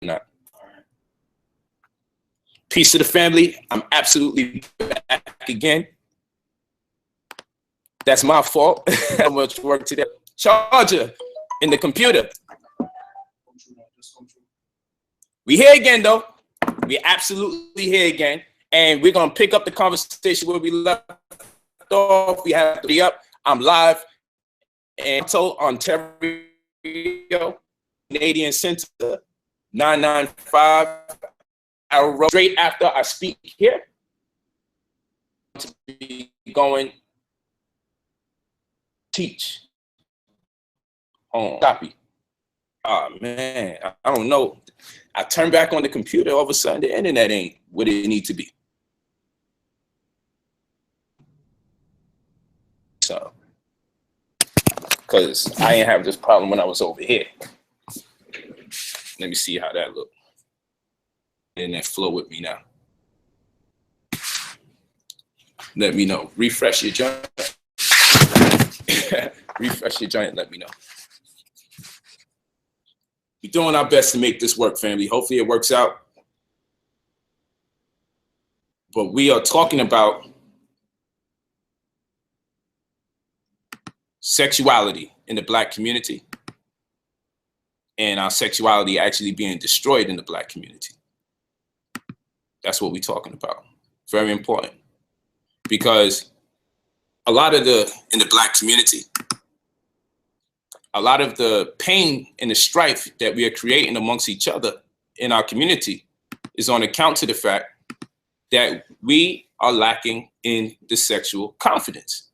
not. Peace to the family. I'm absolutely back again. That's my fault. How much work today. Charger in the computer. We here again, though. We absolutely here again. And we're going to pick up the conversation where we left off. We have to be up. I'm live in Ontario, Canadian Center, 995 Arrow Road. Straight after I speak here, to be going teach on copy. Oh man, I don't know. I turn back on the computer, all of a sudden the internet ain't what it need to be. So, because I ain't have this problem when I was over here. Let me see how that look. Internet flow with me now. Let me know. Refresh your joint. Refresh your joint. Let me know. We're doing our best to make this work, family. Hopefully it works out. But we are talking about sexuality in the Black community and our sexuality actually being destroyed in the Black community. That's what we're talking about. Very important. Because a lot of in the Black community, a lot of the pain and the strife that we are creating amongst each other in our community is on account to the fact that we are lacking in the sexual confidence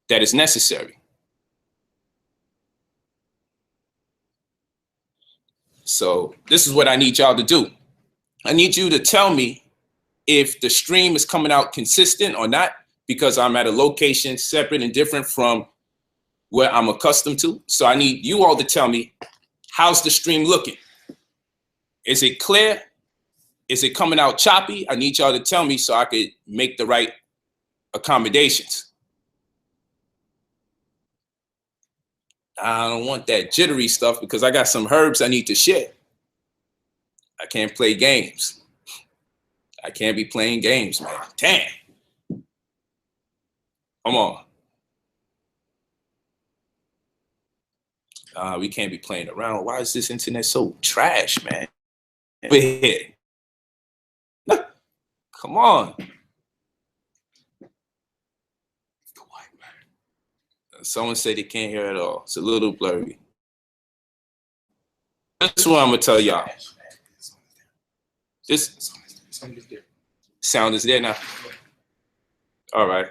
that is necessary. So this is what I need y'all to do. I need you to tell me if the stream is coming out consistent or not, because I'm at a location separate and different from where I'm accustomed to. So I need you all to tell me, how's the stream looking? Is it clear? Is it coming out choppy? I need y'all to tell me so I could make the right accommodations. I don't want that jittery stuff because I got some herbs I need to share. I can't play games. I can't be playing games, man. Damn. Come on. We can't be playing around. Why is this internet so trash, man? Over here. Come on. Someone said they can't hear at all. It's a little blurry. This is what I'm gonna tell y'all. This sound is there now. All right.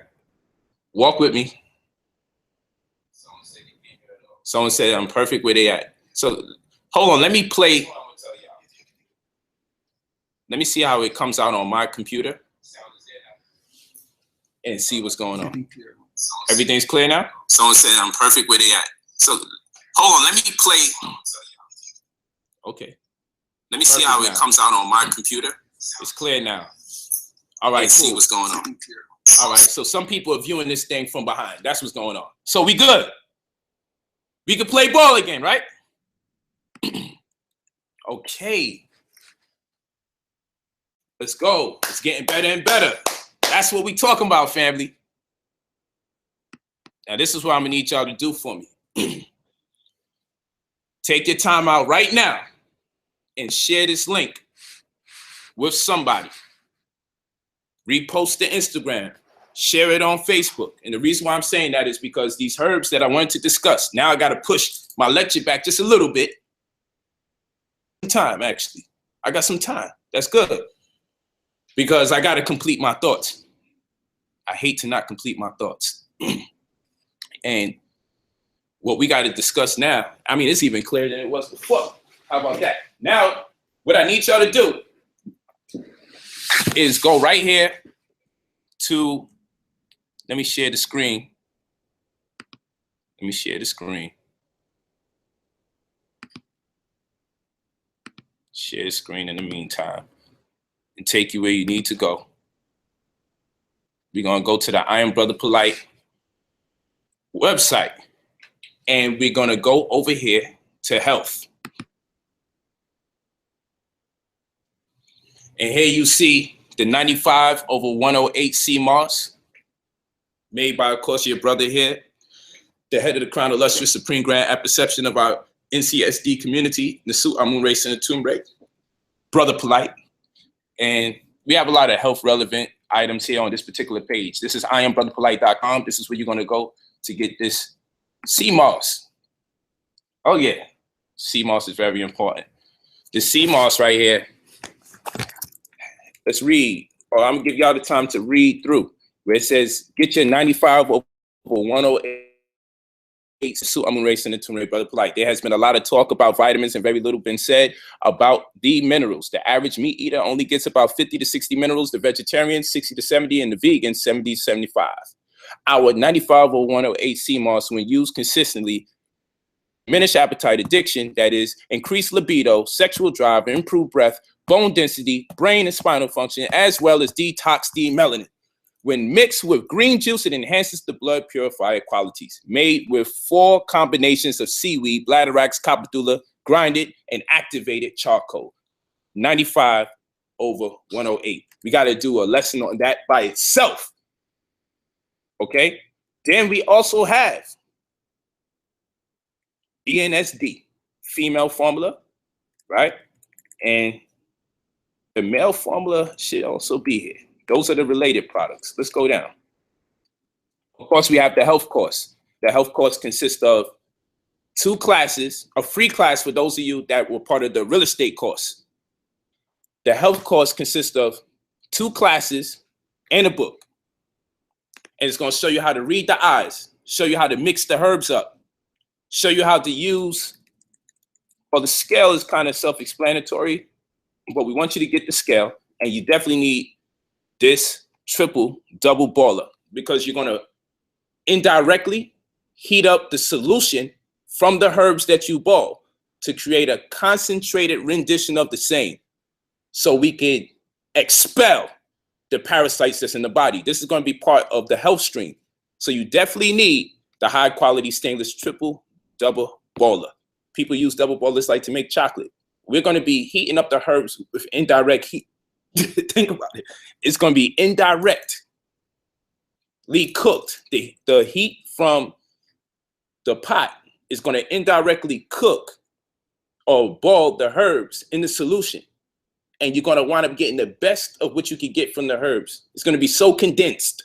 Walk with me. Someone said I'm perfect where they at. So hold on, let me play. Let me see how it comes out on my computer and see what's going on. Everything's clear now? Someone said I'm perfect where they at. So hold on, let me play. Okay. Let me see how it comes out on my computer. It's clear now. All right, cool. See what's going on. All right, so some people are viewing this thing from behind. That's what's going on. So we good. We can play ball again, right? Okay. Let's go. It's getting better and better. That's what we talking about, family. Now, this is what I'm gonna need y'all to do for me. Take your time out right now and share this link with somebody. Repost to Instagram. Share it on Facebook. And the reason why I'm saying that is because these herbs that I wanted to discuss, now I got to push my lecture back just a little bit. Time, actually. I got some time. That's good. Because I got to complete my thoughts. I hate to not complete my thoughts. And what we got to discuss now, I mean, it's even clearer than it was before. How about that? Now, what I need y'all to do is go right here to, let me share the screen. Let me share the screen. Share the screen in the meantime and take you where you need to go. We're going to go to the I Am Brother Polight website, and we're going to go over here to health. And here you see the 95 over 108 CMOS, made by, of course, your brother here, the head of the Crown Illustrious Supreme Grand at Perception of our NCSD community, Nasu Amun Ray Senatumbre, Brother Polight. And we have a lot of health relevant items here on this particular page. This is IamBrotherPolight.com. This is where you're going to go to get this CMOS. Oh yeah, CMOS is very important. The CMOS right here, let's read, or I'm gonna give y'all the time to read through, where it says, get your 95 over 108. I'm racing into Brother Polight. There has been a lot of talk about vitamins and very little been said about the minerals. The average meat eater only gets about 50 to 60 minerals, the vegetarian 60 to 70, and the vegan 70 to 75. Our 95 over 108 CMOS, when used consistently, diminish appetite, addiction, that is, increase libido, sexual drive, improved breath, bone density, brain and spinal function, as well as detox the melanin. When mixed with green juice, it enhances the blood purifier qualities. Made with 4 combinations of seaweed, bladderwrack, coppadula, grinded, and activated charcoal. 95 over 108. We got to do a lesson on that by itself. Okay? Then we also have DNSD, female formula, right? And the male formula should also be here. Those are the related products. Let's go down. Of course, we have the health course. The health course consists of 2 classes, a free class for those of you that were part of the real estate course. The health course consists of 2 classes and a book. And it's going to show you how to read the eyes, show you how to mix the herbs up, show you how to use, well, the scale is kind of self-explanatory, but we want you to get the scale, and you definitely need this triple double boiler, because you're going to indirectly heat up the solution from the herbs that you boil to create a concentrated rendition of the same, so we can expel the parasites that's in the body. This is going to be part of the health stream. So you definitely need the high quality stainless triple double boiler. People use double boilers like to make chocolate. We're going to be heating up the herbs with indirect heat. Think about it. It's going to be indirectly cooked. The heat from the pot is going to indirectly cook or boil the herbs in the solution. And you're going to wind up getting the best of what you can get from the herbs. It's going to be so condensed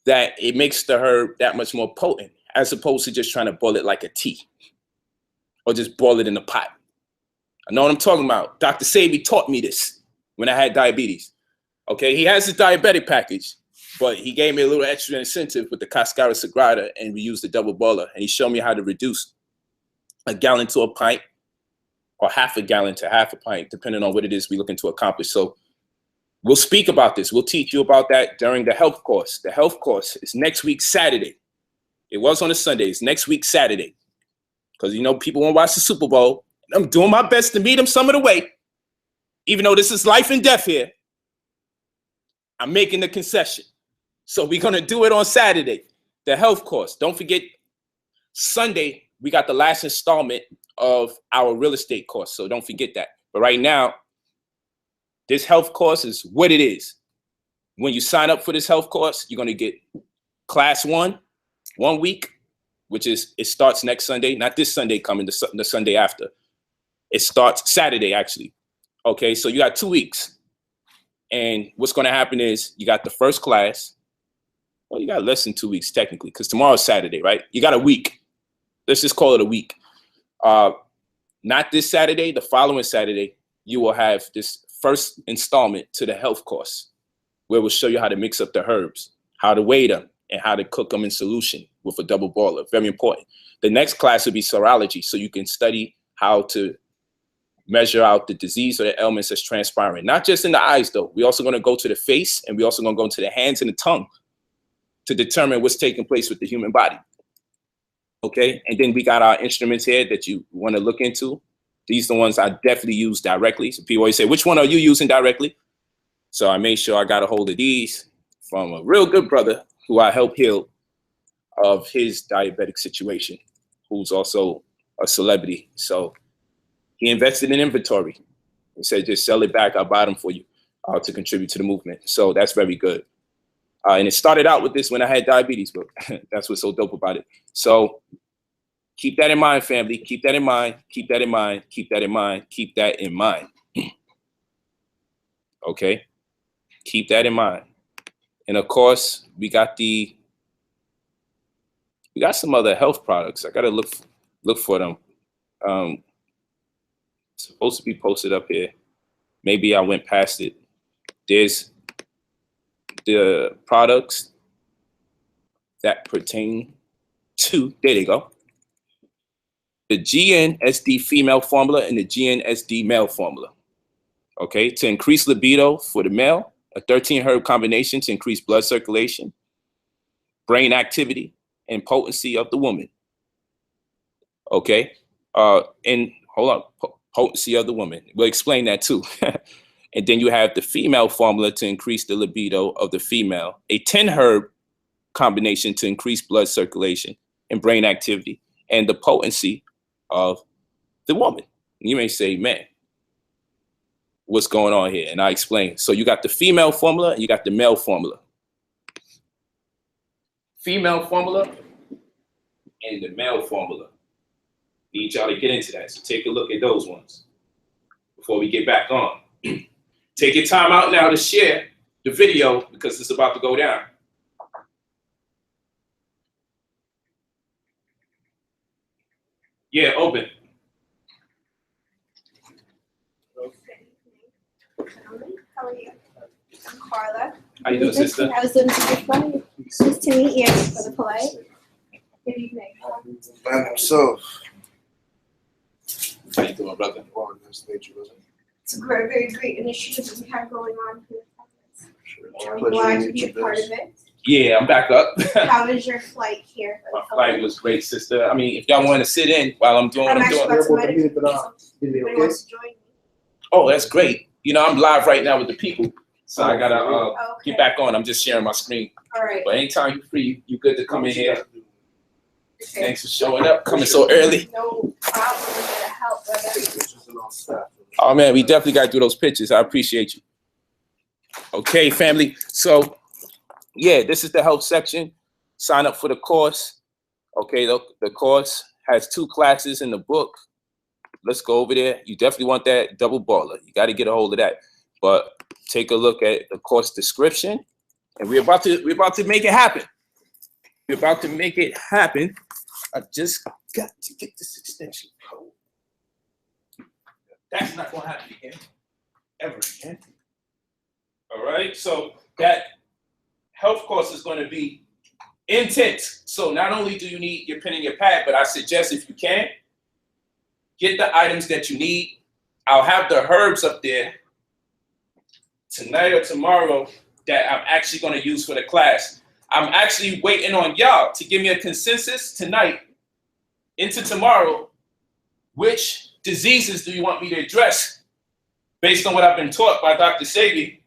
that it makes the herb that much more potent, as opposed to just trying to boil it like a tea or just boil it in a pot. I know what I'm talking about. Dr. Sabi taught me this when I had diabetes. Okay, he has his diabetic package, but he gave me a little extra incentive with the Cascara Sagrada, and we used the double boiler, and he showed me how to reduce a gallon to a pint, or half a gallon to half a pint, depending on what it is we're looking to accomplish. So we'll speak about this. We'll teach you about that during the health course. The health course is next week, Saturday. It was on a Sunday. It's next week, Saturday. Because, you know, people want to watch the Super Bowl. I'm doing my best to meet them some of the way. Even though this is life and death here, I'm making the concession. So we're going to do it on Saturday, the health course. Don't forget, Sunday, we got the last installment of our real estate course. So don't forget that. But right now, this health course is what it is. When you sign up for this health course, you're going to get class 1 week, which is, it starts next Sunday, not this Sunday coming, the Sunday after. It starts Saturday, actually. Okay, so you got 2 weeks. And what's going to happen is you got the first class. Well, you got less than 2 weeks, technically, because tomorrow's Saturday, right? You got a week. Let's just call it a week. Not this Saturday, the following Saturday, you will have this first installment to the health course, where we'll show you how to mix up the herbs, how to weigh them, and how to cook them in solution with a double boiler. Very important. The next class will be serology, so you can study how to measure out the disease or the ailments that's transpiring. Not just in the eyes, though. We're also going to go to the face, and we're also going to go into the hands and the tongue to determine what's taking place with the human body. Okay, and then we got our instruments here that you want to look into. These are the ones I definitely use directly. So people always say, which one are you using directly? So I made sure I got a hold of these from a real good brother who I helped heal of his diabetic situation, who's also a celebrity. So he invested in inventory. It said, just sell it back. I'll buy them for you to contribute to the movement. So that's very good. And it started out with this when I had diabetes, but that's what's so dope about it. So keep that in mind, family. Keep that in mind. Keep that in mind. Keep that in mind. Keep that in mind. Okay? Keep that in mind. And of course, we got some other health products. I gotta look for them. Supposed to be posted up here. Maybe I went past it. There's the products that pertain to, there they go, the GNSD female formula and the GNSD male formula. Okay, to increase libido for the male, a 13 herb combination to increase blood circulation, brain activity, and potency of the woman. Okay, and hold on, potency of the woman. We'll explain that too. And then you have the female formula to increase the libido of the female, a 10 herb combination to increase blood circulation and brain activity, and the potency of the woman. You may say, man, what's going on here? And I explain. So you got the female formula and you got the male formula. Female formula and the male formula. Need y'all to get into that. So take a look at those ones before we get back on. Take your time out now to share the video because it's about to go down. Yeah, open. How are you? I'm Carla. How you doing, sister? I was doing super fun. Nice to meet you for the Polight. Good evening. By himself. How you doing, brother? Well, nice to meet you, brother. It's a very, very great initiative that we have going on here. Sure. And I'm Pleasure glad to to meet be a you, part Biz. of it. Yeah, I'm back up. How was your flight here? My flight was great, sister. I mean, if y'all want to sit in while I'm doing what I'm doing. Anybody wants to join me? Oh, that's great. You know, I'm live right now with the people, so I gotta Okay. get back on. I'm just sharing my screen. All right. But anytime you're free, you good to come in here. Okay. Thanks for showing up, coming so early. No problem. We're gonna help, brother. Oh man, we definitely gotta do those pictures. I appreciate you. Okay, family. So yeah, this is the health section. Sign up for the course. Okay, the course has 2 classes in the book. Let's go over there. You definitely want that double baller. You got to get a hold of that. But take a look at the course description, and we're about to make it happen. We're about to make it happen. I just got to get this extension code. That's not gonna happen again, ever again. All right. So that health course is going to be intense. So not only do you need your pen and your pad, but I suggest if you can, get the items that you need. I'll have the herbs up there tonight or tomorrow that I'm actually going to use for the class. I'm actually waiting on y'all to give me a consensus tonight into tomorrow. Which diseases do you want me to address based on what I've been taught by Dr. Sebi?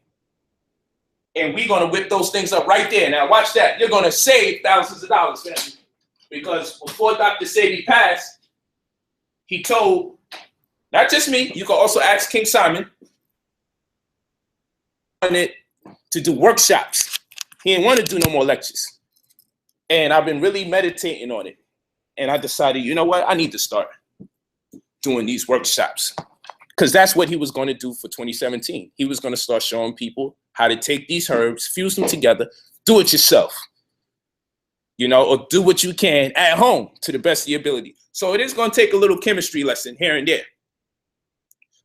And we're going to whip those things up right there. Now watch that. You're going to save thousands of dollars, family. Because before Dr. Sebi passed, he told, not just me, you can also ask King Simon, to do workshops. He didn't want to do no more lectures. And I've been really meditating on it. And I decided, you know what? I need to start doing these workshops. Because that's what he was going to do for 2017. He was going to start showing people how to take these herbs, fuse them together, do it yourself. You know, or do what you can at home to the best of your ability. So it is going to take a little chemistry lesson here and there.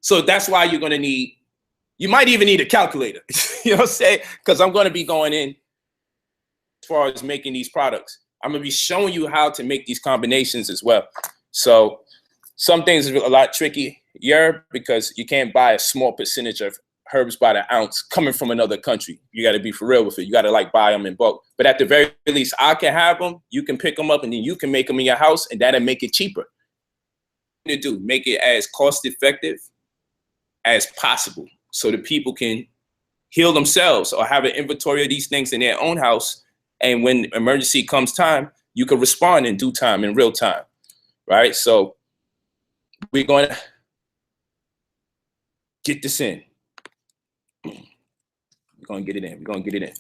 So that's why you're going to need, you might even need a calculator, you know what I'm saying? Because I'm going to be going in as far as making these products. I'm going to be showing you how to make these combinations as well. So some things are a lot trickier because you can't buy a small percentage of herbs by the ounce coming from another country. You got to be for real with it. You got to like buy them in bulk. But at the very least, I can have them. You can pick them up and then you can make them in your house and that'll make it cheaper. To do, make it as cost effective as possible so the people can heal themselves or have an inventory of these things in their own house. And when emergency comes time, you can respond in due time, in real time, right? So we're going to get this in. We're gonna get it in. We're gonna get it in.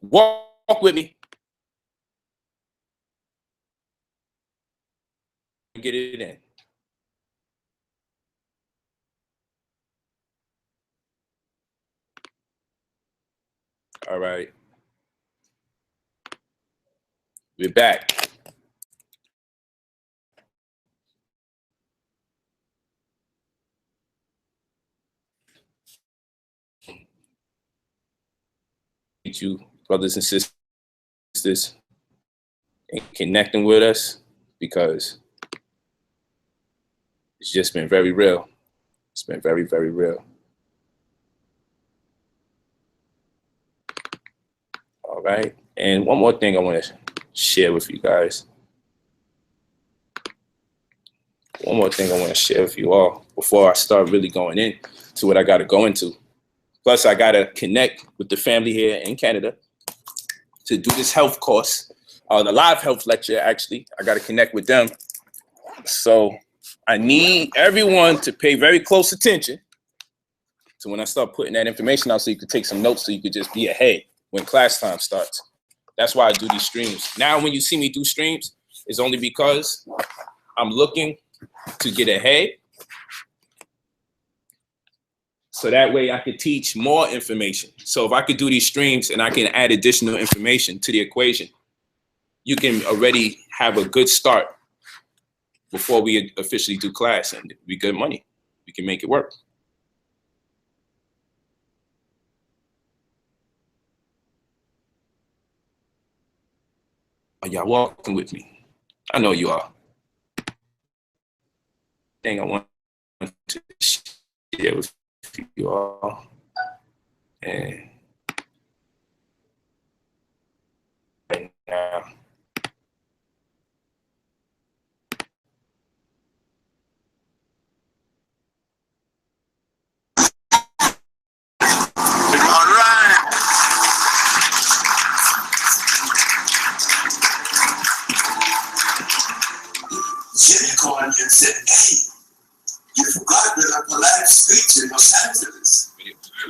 Walk with me. Get it in. All right. We're back. You, brothers and sisters, and connecting with us, because it's just been very real. It's been very, very real. All right. And one more thing I want to share with you guys. One more thing I want to share with you all before I start really going into what I got to go into. Plus, I got to connect with the family here in Canada to do this health course, the live health lecture, actually. I got to connect with them. So I need everyone to pay very close attention to when I start putting that information out, so you could take some notes, so you could just be ahead when class time starts. That's why I do these streams. Now, when you see me do streams, it's only because I'm looking to get ahead, so that way I could teach more information. So if I could do these streams and I can add additional information to the equation, you can already have a good start before we officially do class, and it'd be good money. We can make it work. Are y'all walking with me? I know you are. Thing I want to share with you all, and right now, all right. Jimmy called me and said, "Hey, you forgot that a Polight speech in Los Angeles."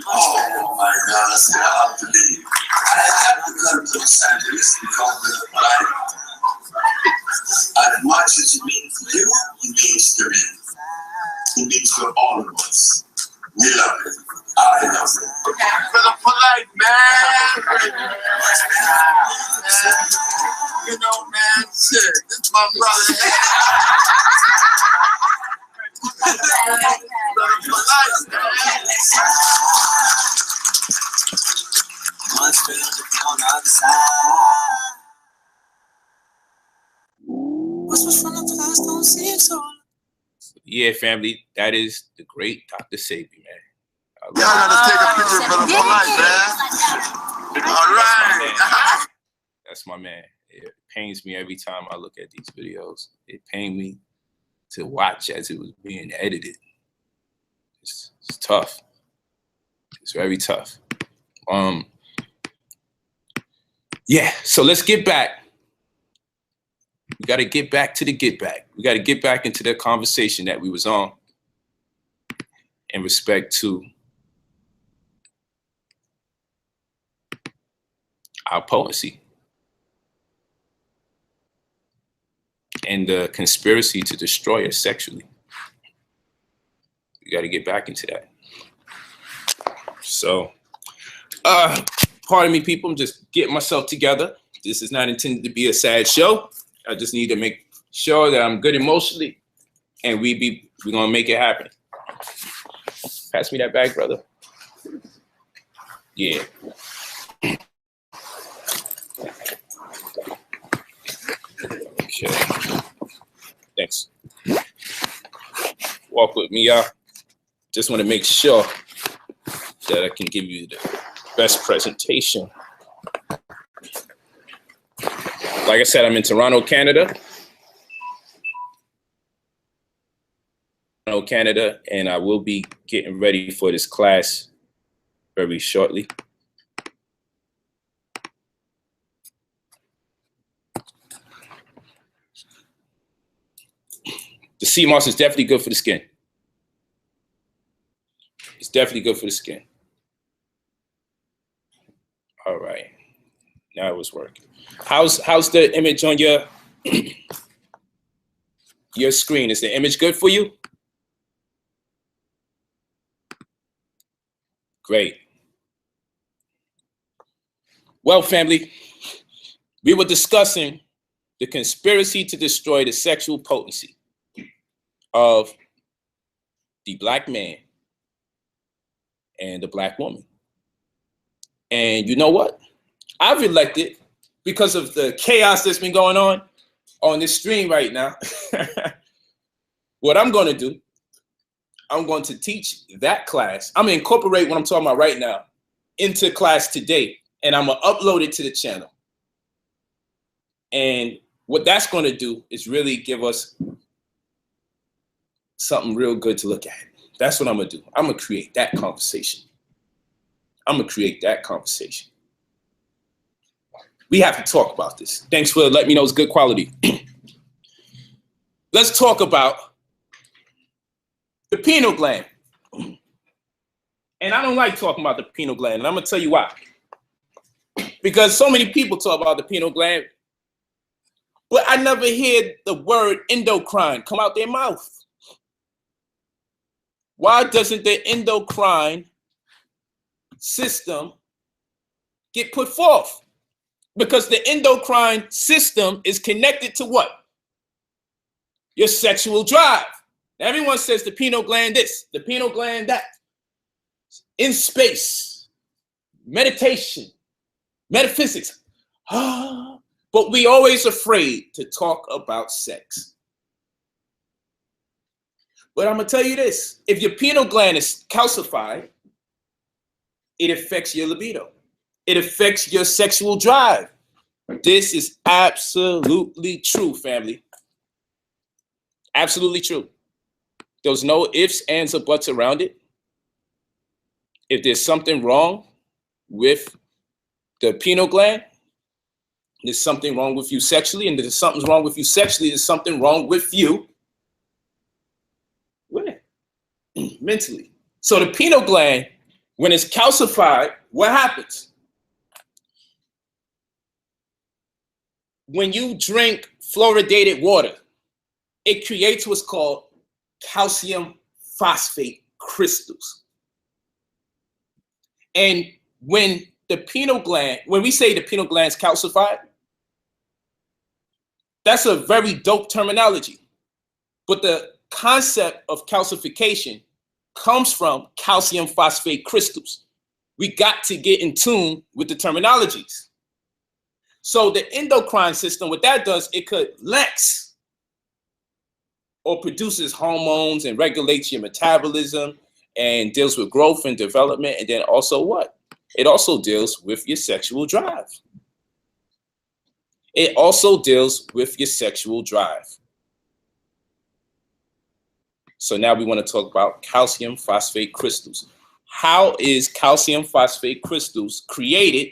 Oh my God, I said, I have to leave. I have to come to Los Angeles because of the Polight. As much as it means to you, it means to me. It means to all of us. We love it. I love it. For the Polight, man. You know, man, shit, this is my brother. yeah, family, that is the great Dr. Sabi, man. Y'all gotta take a picture for the Polight, man. All right. That's my man. It pains me every time I look at these videos. It pains me to watch as it was being edited. It's tough. It's very tough. Yeah, so let's get back. We got to get back to the get back. We got to get back into the conversation that we was on in respect to our potency and the conspiracy to destroy us sexually. We got to get back into that. So, pardon me, people. I'm just getting myself together. This is not intended to be a sad show. I just need to make sure that I'm good emotionally, and we're gonna make it happen. Pass me that bag, brother. Yeah. Okay. Thanks. Walk with me, y'all. Just want to make sure that I can give you the best presentation. Like I said, I'm in Toronto, Canada. And I will be getting ready for this class very shortly. The sea moss is definitely good for the skin. It's definitely good for the skin. All right. Now it was working. How's the image on your your screen? Is the image good for you? Great. Well, family, we were discussing the conspiracy to destroy the sexual potency of the Black man and the Black woman. And you know what? I've elected, because of the chaos that's been going on this stream right now, what I'm going to do, I'm going to teach that class. I'm going to incorporate what I'm talking about right now into class today, and I'm going to upload it to the channel. And what that's going to do is really give us something real good to look at. That's what I'm going to do. I'm going to create that conversation. I'm going to create that conversation. We have to talk about this. Thanks for letting me know it's good quality. Let's talk about the pineal gland. And I don't like talking about the pineal gland, and I'm going to tell you why. Because so many people talk about the pineal gland, but I never hear the word endocrine come out their mouth. Why doesn't the endocrine system get put forth? Because the endocrine system is connected to what? Your sexual drive. Everyone says the pineal gland this, the pineal gland that. In space, meditation, metaphysics. But we always afraid to talk about sex. But I'm going to tell you this. If your pineal gland is calcified, it affects your libido. It affects your sexual drive. This is absolutely true, family. Absolutely true. There's no ifs, ands, or buts around it. If there's something wrong with the pineal gland, there's something wrong with you sexually, and if there's something wrong with you sexually, there's something wrong with you mentally. So the pineal gland, when it's calcified, what happens? When you drink fluoridated water, it creates what's called calcium phosphate crystals. And when the pineal gland, when we say the pineal gland is calcified, that's a very dope terminology. But the concept of calcification comes from calcium phosphate crystals. We got to get in tune with the terminologies. So the endocrine system, what that does, it collects or produces hormones and regulates your metabolism and deals with growth and development. And then also what? It also deals with your sexual drive. It also deals with your sexual drive. So now we want to talk about calcium phosphate crystals. How is calcium phosphate crystals created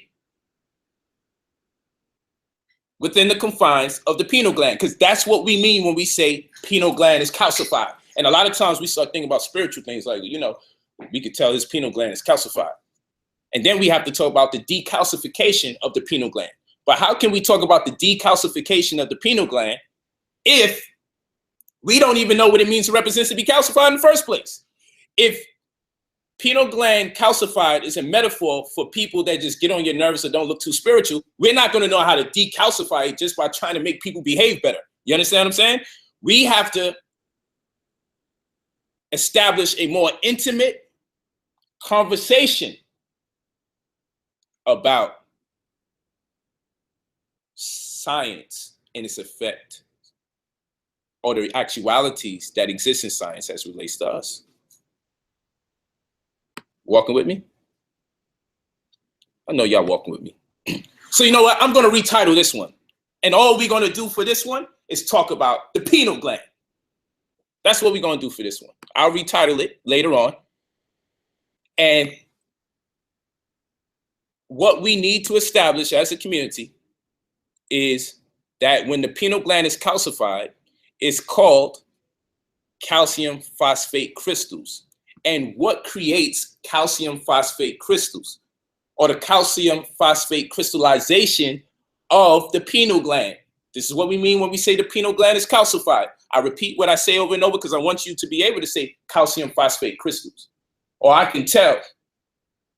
within the confines of the pineal gland? Because that's what we mean when we say pineal gland is calcified. And a lot of times we start thinking about spiritual things like, you know, we could tell this pineal gland is calcified. And then we have to talk about the decalcification of the pineal gland. But how can we talk about the decalcification of the pineal gland if we don't even know what it means to represent to be calcified in the first place? If pineal gland calcified is a metaphor for people that just get on your nerves or don't look too spiritual, we're not going to know how to decalcify it just by trying to make people behave better. You understand what I'm saying? We have to establish a more intimate conversation about science and its effect, or the actualities that exist in science as it relates to us. Walking with me? I know y'all walking with me. So you know what? I'm going to retitle this one. And all we're going to do for this one is talk about the pineal gland. That's what we're going to do for this one. I'll retitle it later on. And what we need to establish as a community is that when the pineal gland is calcified, it's called calcium phosphate crystals. and what creates calcium phosphate crystals, or the calcium phosphate crystallization of the pineal gland. This is what we mean when we say the pineal gland is calcified. I repeat what I say over and over because I want you to be able to say calcium phosphate crystals. Or I can tell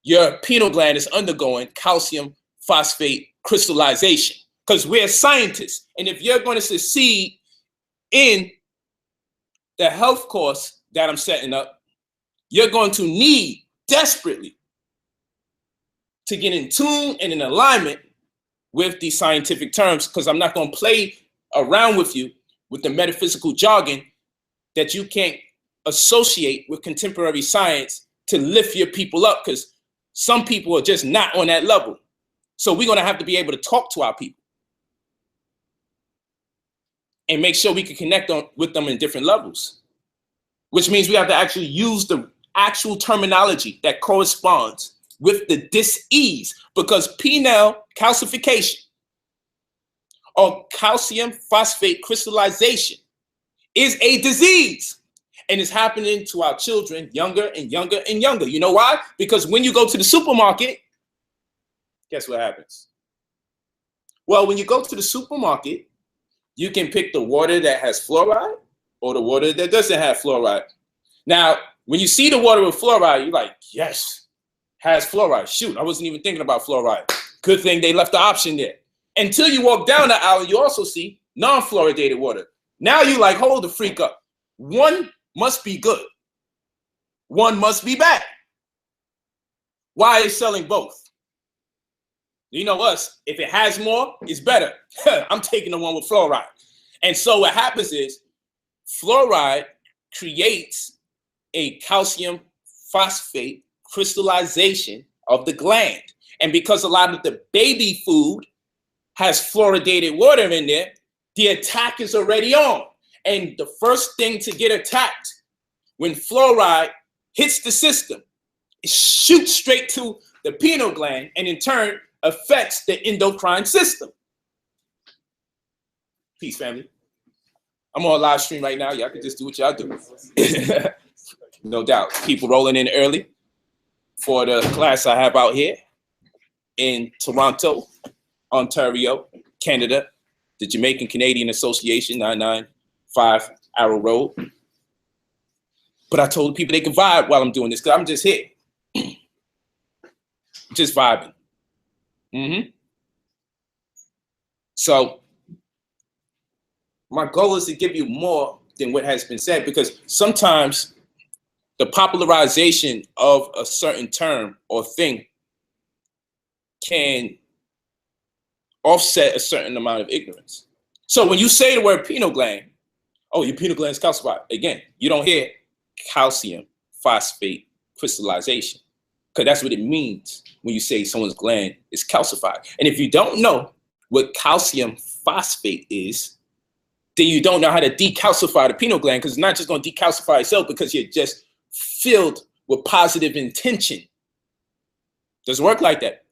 your pineal gland is undergoing calcium phosphate crystallization, because we're scientists. And if you're going to succeed in the health course that I'm setting up, you're going to need desperately to get in tune and in alignment with these scientific terms, because I'm not going to play around with you with the metaphysical jargon that you can't associate with contemporary science to lift your people up, because some people are just not on that level. So we're going to have to be able to talk to our people and make sure we can connect with them in different levels, which means we have to actually use the actual terminology that corresponds with the dis-ease, because penile calcification or calcium phosphate crystallization is a disease, and it's happening to our children younger and younger and younger. You know why? Because when you go to the supermarket, guess what happens? Well, when you go to the supermarket, you can pick the water that has fluoride or the water that doesn't have fluoride. Now, when you see the water with fluoride, you're like, yes, has fluoride. Shoot, I wasn't even thinking about fluoride. Good thing they left the option there. Until you walk down the aisle, you also see non-fluoridated water. Now you like, hold the freak up. One must be good. One must be bad. Why are they selling both? You know us, if it has more, it's better. I'm taking the one with fluoride. And so what happens is fluoride creates a calcium phosphate crystallization of the gland. And because a lot of the baby food has fluoridated water in there, the attack is already on. And the first thing to get attacked when fluoride hits the system, it shoots straight to the pineal gland and in turn affects the endocrine system. Peace, family. I'm on live stream right now. Y'all can just do what y'all do. No doubt. People rolling in early for the class I have out here in Toronto, Ontario, Canada, the Jamaican Canadian Association, 995 Arrow Road. But I told people they could vibe while I'm doing this, because I'm just here. Just vibing. So my goal is to give you more than what has been said, because sometimes the popularization of a certain term or thing can offset a certain amount of ignorance. So when you say the word pineal gland, oh, your pineal gland is calcified. Again, you don't hear calcium phosphate crystallization, because that's what it means when you say someone's gland is calcified. And if you don't know what calcium phosphate is, then you don't know how to decalcify the pineal gland, because it's not just going to decalcify itself because you're just filled with positive intention. Doesn't work like that.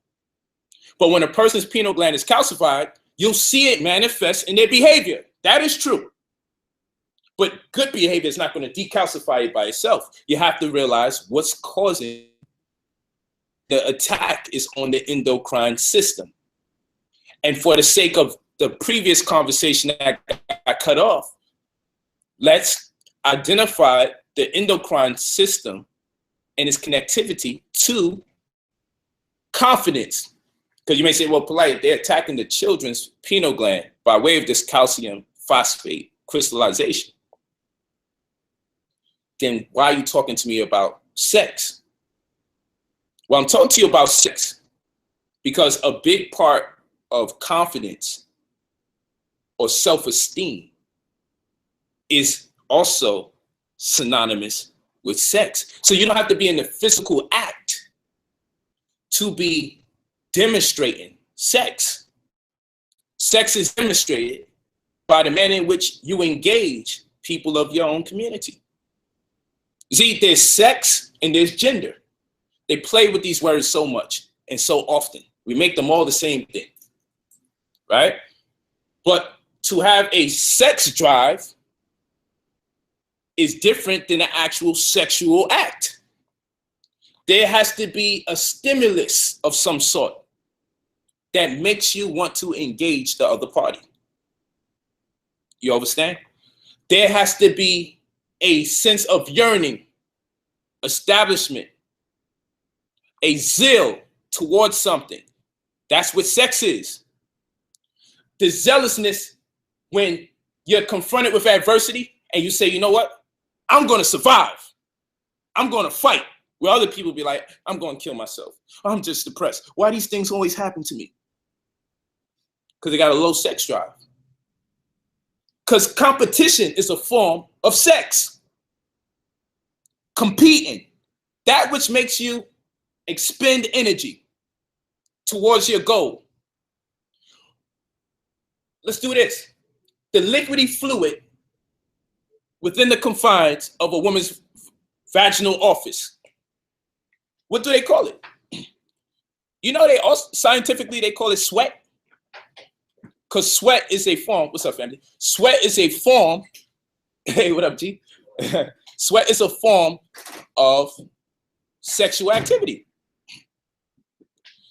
But when a person's pineal gland is calcified, you'll see it manifest in their behavior. That is true. But good behavior is not going to decalcify it by itself. You have to realize what's causing the attack is on the endocrine system. And for the sake of the previous conversation that I cut off, let's identify the endocrine system and its connectivity to confidence. Because you may say, well, Polight, they're attacking the children's pineal gland by way of this calcium phosphate crystallization. Then why are you talking to me about sex? Well, I'm talking to you about sex because a big part of confidence or self-esteem is also synonymous with sex. So you don't have to be in the physical act to be demonstrating sex. Sex is demonstrated by the manner in which you engage people of your own community. You see, there's sex and there's gender. They play with these words so much and so often. We make them all the same thing, right? But to have a sex drive is different than an actual sexual act. there has to be a stimulus of some sort that makes you want to engage the other party. You understand? There has to be a sense of yearning, establishment, a zeal towards something. That's what sex is. The zealousness when you're confronted with adversity and you say, you know what? I'm going to survive. I'm going to fight. Where other people be like, I'm going to kill myself. I'm just depressed. Why these things always happen to me? Because they got a low sex drive. Because competition is a form of sex. Competing. That which makes you expend energy towards your goal. Let's do this. The liquidy fluid within the confines of a woman's vaginal orifice. What do they call it? You know, they also scientifically they call it sweat. Because sweat is a form. What's up, family? Sweat is a form. Hey, what up, G? Sweat is a form of sexual activity.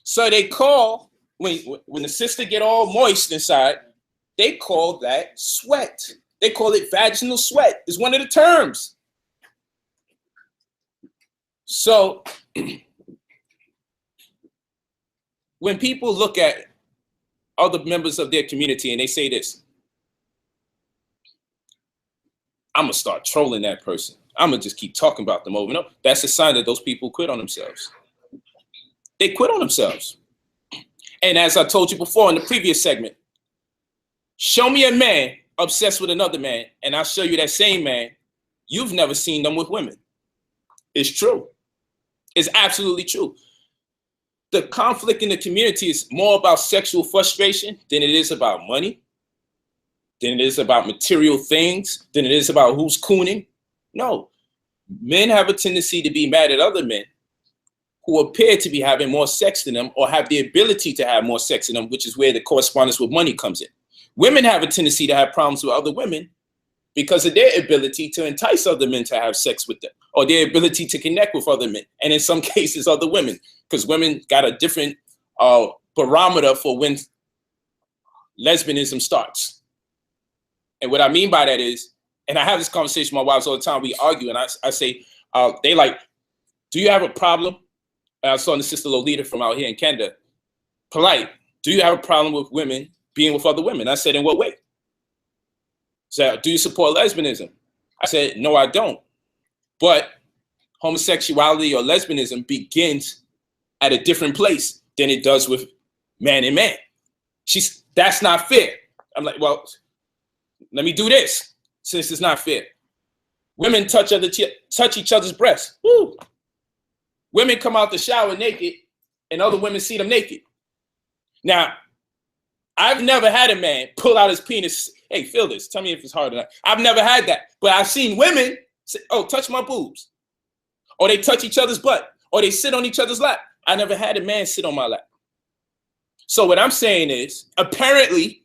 So they call, when the sister get all moist inside, they call that sweat. They call it vaginal sweat. It's one of the terms. So when people look at other members of their community and they say this, I'm gonna start trolling that person. I'm gonna just keep talking about them over and over. That's a sign that those people quit on themselves. They quit on themselves. And as I told you before in the previous segment, show me a man obsessed with another man, and I'll show you that same man, you've never seen them with women. It's true. It's absolutely true. The conflict in the community is more about sexual frustration than it is about money, than it is about material things, than it is about who's cooning. No, men have a tendency to be mad at other men who appear to be having more sex than them or have the ability to have more sex than them, which is where the correspondence with money comes in. Women have a tendency to have problems with other women because of their ability to entice other men to have sex with them, or their ability to connect with other men, and in some cases other women, because women got a different barometer for when lesbianism starts. And what I mean by that is, and I have this conversation with my wives all the time, we argue, and I say, they like, do you have a problem? And I saw the sister Lolita from out here in Canada, Polight, do you have a problem with women being with other women? I said, in what way? So, do you support lesbianism? I said, no, I don't. But homosexuality or lesbianism begins at a different place than it does with man and man. That's not fair. I'm like, well, let me do this since it's not fair. Women touch each other's breasts. Woo. Women come out the shower naked and other women see them naked. Now, I've never had a man pull out his penis. Hey, feel this. Tell me if it's hard or not. I've never had that. But I've seen women say, oh, touch my boobs. Or they touch each other's butt. Or they sit on each other's lap. I never had a man sit on my lap. So what I'm saying is, apparently,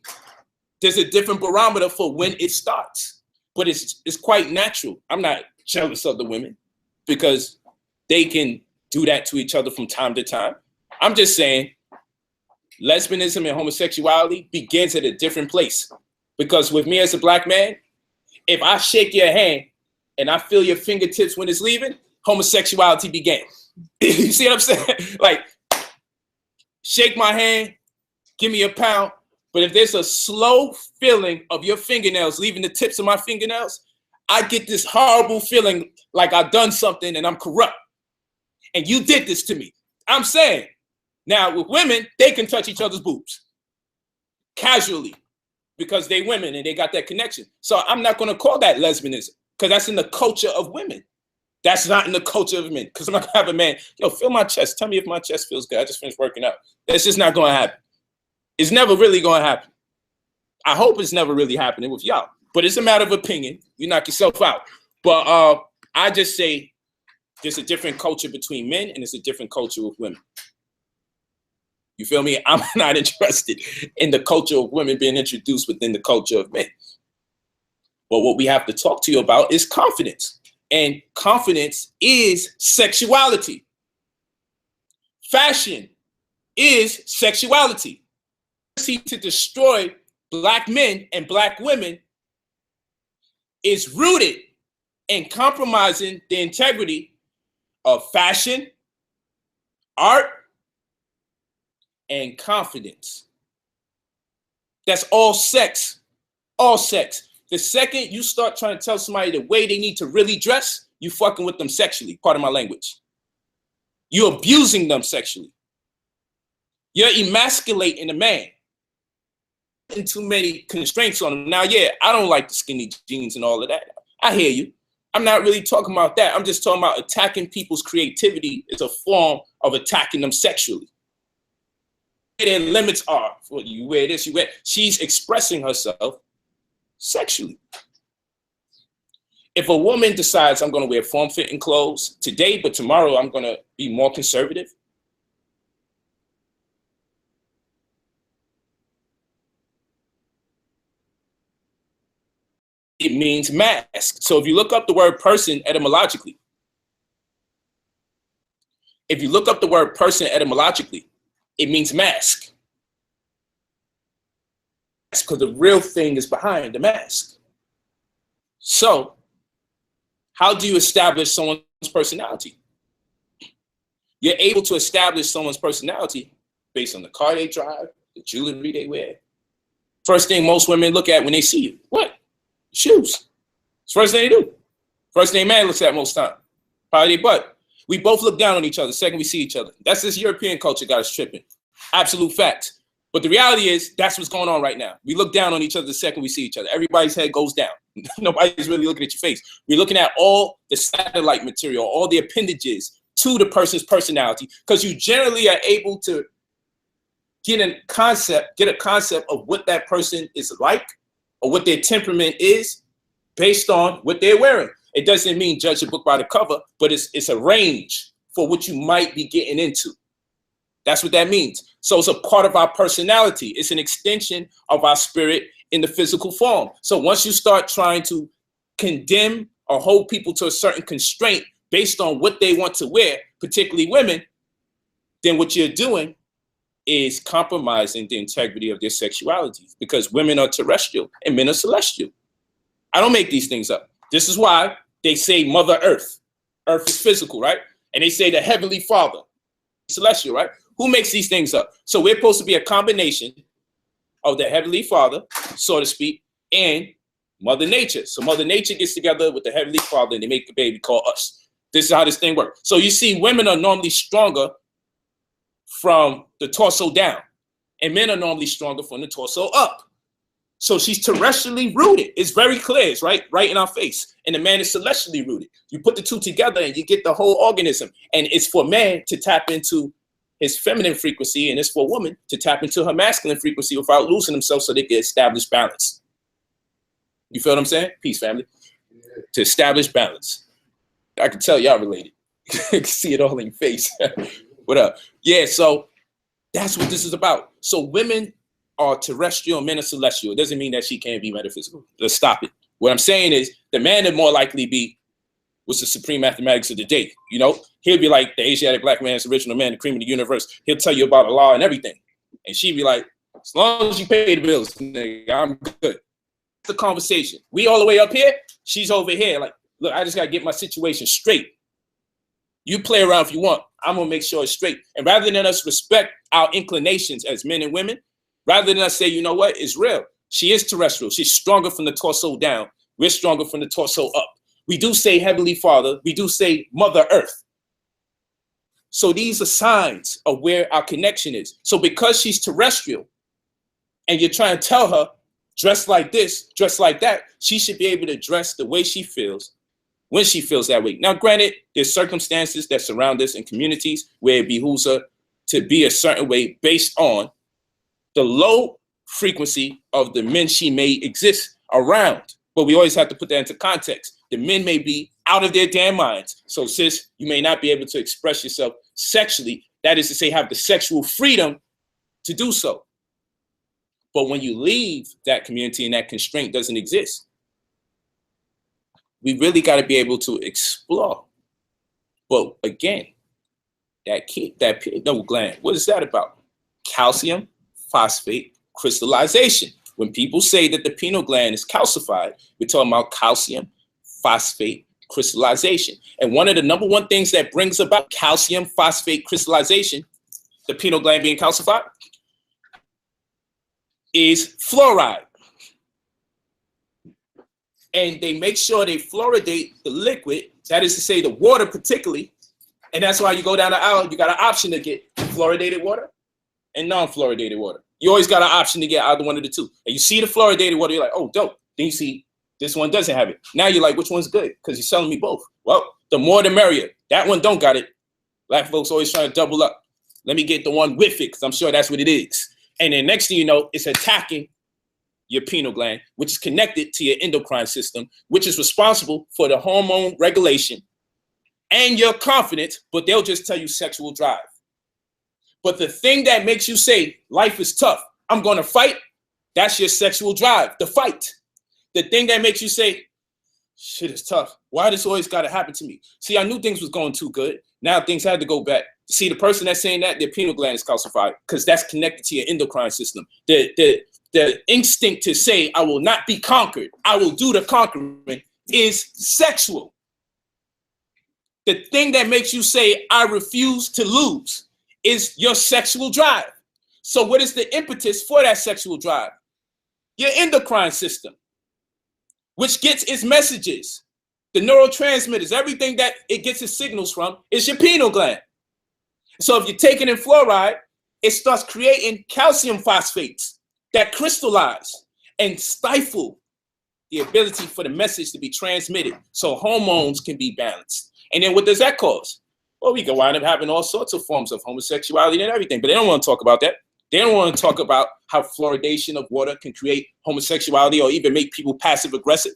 there's a different barometer for when it starts. But it's quite natural. I'm not jealous of the women because they can do that to each other from time to time. I'm just saying, lesbianism and homosexuality begins at a different place. Because with me as a black man, if I shake your hand and I feel your fingertips when it's leaving, homosexuality began. You see what I'm saying? Like, shake my hand, give me a pound. But if there's a slow feeling of your fingernails leaving the tips of my fingernails, I get this horrible feeling like I've done something and I'm corrupt. And you did this to me. I'm saying, now with women, they can touch each other's boobs casually because they women and they got that connection. So I'm not going to call that lesbianism because that's in the culture of women. That's not in the culture of men. Because I'm not going to have a man, yo, feel my chest. Tell me if my chest feels good. I just finished working out. That's just not going to happen. It's never really going to happen. I hope it's never really happening with y'all. But it's a matter of opinion. You knock yourself out. But I just say there's a different culture between men and it's a different culture with women. You feel me? I'm not interested in the culture of women being introduced within the culture of men. But what we have to talk to you about is confidence. And confidence is sexuality. Fashion is sexuality. To destroy black men and black women is rooted in compromising the integrity of fashion, art, and confidence. That's all sex. All sex. The second you start trying to tell somebody the way they need to really dress, you fucking with them sexually. Part of my language. You're abusing them sexually. You're emasculating a man. And too many constraints on them. Now, yeah, I don't like the skinny jeans and all of that. I hear you. I'm not really talking about that. I'm just talking about attacking people's creativity is a form of attacking them sexually. Their limits are, well, you wear this, you wear. She's expressing herself sexually. If a woman decides I'm going to wear form-fitting clothes today, but tomorrow I'm going to be more conservative, it means mask. So if you look up the word person etymologically, it means mask. Because the real thing is behind the mask. So how do you establish someone's personality? You're able to establish someone's personality based on the car they drive, the jewelry they wear. First thing most women look at when they see you, what? Shoes. It's the first thing they do. First thing man looks at most time. Probably their butt. We both look down on each other the second we see each other. That's this European culture got us tripping. Absolute fact. But the reality is that's what's going on right now. We look down on each other the second we see each other. Everybody's head goes down. Nobody's really looking at your face. We're looking at all the satellite material, all the appendages to the person's personality, because you generally are able to get a concept of what that person is like or what their temperament is based on what they're wearing. It doesn't mean judge a book by the cover, but it's a range for what you might be getting into. That's what that means. So it's a part of our personality. It's an extension of our spirit in the physical form. So once you start trying to condemn or hold people to a certain constraint based on what they want to wear, particularly women, then what you're doing is compromising the integrity of their sexuality, because women are terrestrial and men are celestial. I don't make these things up. This is why they say Mother Earth. Earth is physical, right? And they say the Heavenly Father, celestial, right? Who makes these things up? So we're supposed to be a combination of the Heavenly Father, so to speak, and Mother Nature. So Mother Nature gets together with the Heavenly Father and they make a baby called us. This is how this thing works. So you see, women are normally stronger from the torso down, and men are normally stronger from the torso up. So she's terrestrially rooted. It's very clear. It's right in our face. And the man is celestially rooted. You put the two together and you get the whole organism. And it's for man to tap into his feminine frequency, and it's for a woman to tap into her masculine frequency without losing themselves, so they can establish balance. You feel what I'm saying? Peace, family. Yeah. To establish balance. I can tell y'all related. You can see it all in your face. What up? Yeah, so that's what this is about. So women are terrestrial, men are celestial. It doesn't mean that she can't be metaphysical. Let's stop it. What I'm saying is the man would more likely be what's the supreme mathematics of the day. You know, he'll be like the Asiatic black man's original man, the cream of the universe. He'll tell you about Allah and everything. And she'd be like, as long as you pay the bills, nigga, I'm good. The conversation. We all the way up here, she's over here. Like, look, I just gotta get my situation straight. You play around if you want. I'm gonna make sure it's straight. And rather than us respect our inclinations as men and women, rather than us say, you know what, it's real. She is terrestrial. She's stronger from the torso down. We're stronger from the torso up. We do say Heavenly Father. We do say Mother Earth. So these are signs of where our connection is. So because she's terrestrial and you're trying to tell her, dress like this, dress like that, she should be able to dress the way she feels when she feels that way. Now, granted, there's circumstances that surround us in communities where it behooves her to be a certain way based on the low frequency of the men she may exist around. But we always have to put that into context. The men may be out of their damn minds. So sis, you may not be able to express yourself sexually. That is to say, have the sexual freedom to do so. But when you leave that community and that constraint doesn't exist, we really got to be able to explore. But again, that pineal gland. What is that about? Calcium phosphate crystallization. When people say that the pineal gland is calcified, we're talking about calcium phosphate crystallization. And one of the number one things that brings about calcium phosphate crystallization, the pineal gland being calcified, is fluoride. And they make sure they fluoridate the liquid, that is to say the water particularly, and that's why you go down the aisle, you got an option to get fluoridated water and non-fluoridated water. You always got an option to get either one of the two. And you see the fluoridated water, you're like, oh, dope. Then you see this one doesn't have it. Now you're like, which one's good? Because you're selling me both. Well, the more the merrier. That one don't got it. Black folks always trying to double up. Let me get the one with it, because I'm sure that's what it is. And then next thing you know, it's attacking your pineal gland, which is connected to your endocrine system, which is responsible for the hormone regulation and your confidence, but they'll just tell you sexual drive. But the thing that makes you say life is tough, I'm going to fight, that's your sexual drive, the fight. The thing that makes you say, shit is tough. Why this always got to happen to me? See, I knew things was going too good. Now things had to go back. See, the person that's saying that, their pineal gland is calcified because that's connected to your endocrine system. The instinct to say, I will not be conquered, I will do the conquering, is sexual. The thing that makes you say, I refuse to lose, is your sexual drive. So what is the impetus for that sexual drive? Your endocrine system, which gets its messages, the neurotransmitters, everything that it gets its signals from is your pineal gland. So if you're taking in fluoride, it starts creating calcium phosphates that crystallize and stifle the ability for the message to be transmitted so hormones can be balanced. And then what does that cause? Well, we can wind up having all sorts of forms of homosexuality and everything, but they don't want to talk about that. They don't want to talk about how fluoridation of water can create homosexuality or even make people passive aggressive.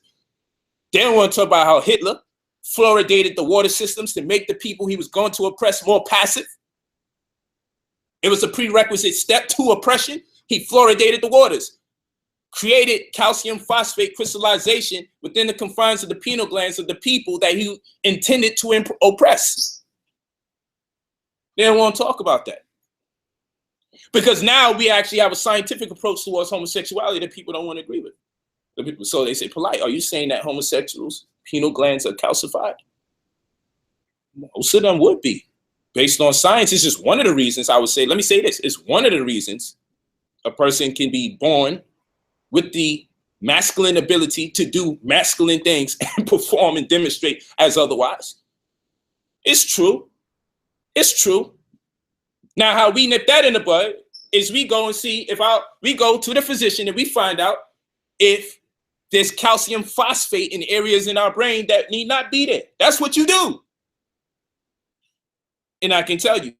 They don't want to talk about how Hitler fluoridated the water systems to make the people he was going to oppress more passive. It was a prerequisite step to oppression. He fluoridated the waters, created calcium phosphate crystallization within the confines of the pineal glands of the people that he intended to oppress. They don't want to talk about that. Because now we actually have a scientific approach towards homosexuality that people don't want to agree with. The people, so they say, Polight, are you saying that homosexuals' pineal glands are calcified? Most of them would be. Based on science, it's just one of the reasons I would say, let me say this, it's one of the reasons a person can be born with the masculine ability to do masculine things and perform and demonstrate as otherwise. It's true. It's true. Now, how we nip that in the bud is we go and see if we go to the physician and we find out if there's calcium phosphate in areas in our brain that need not be there. That's what you do. And I can tell you,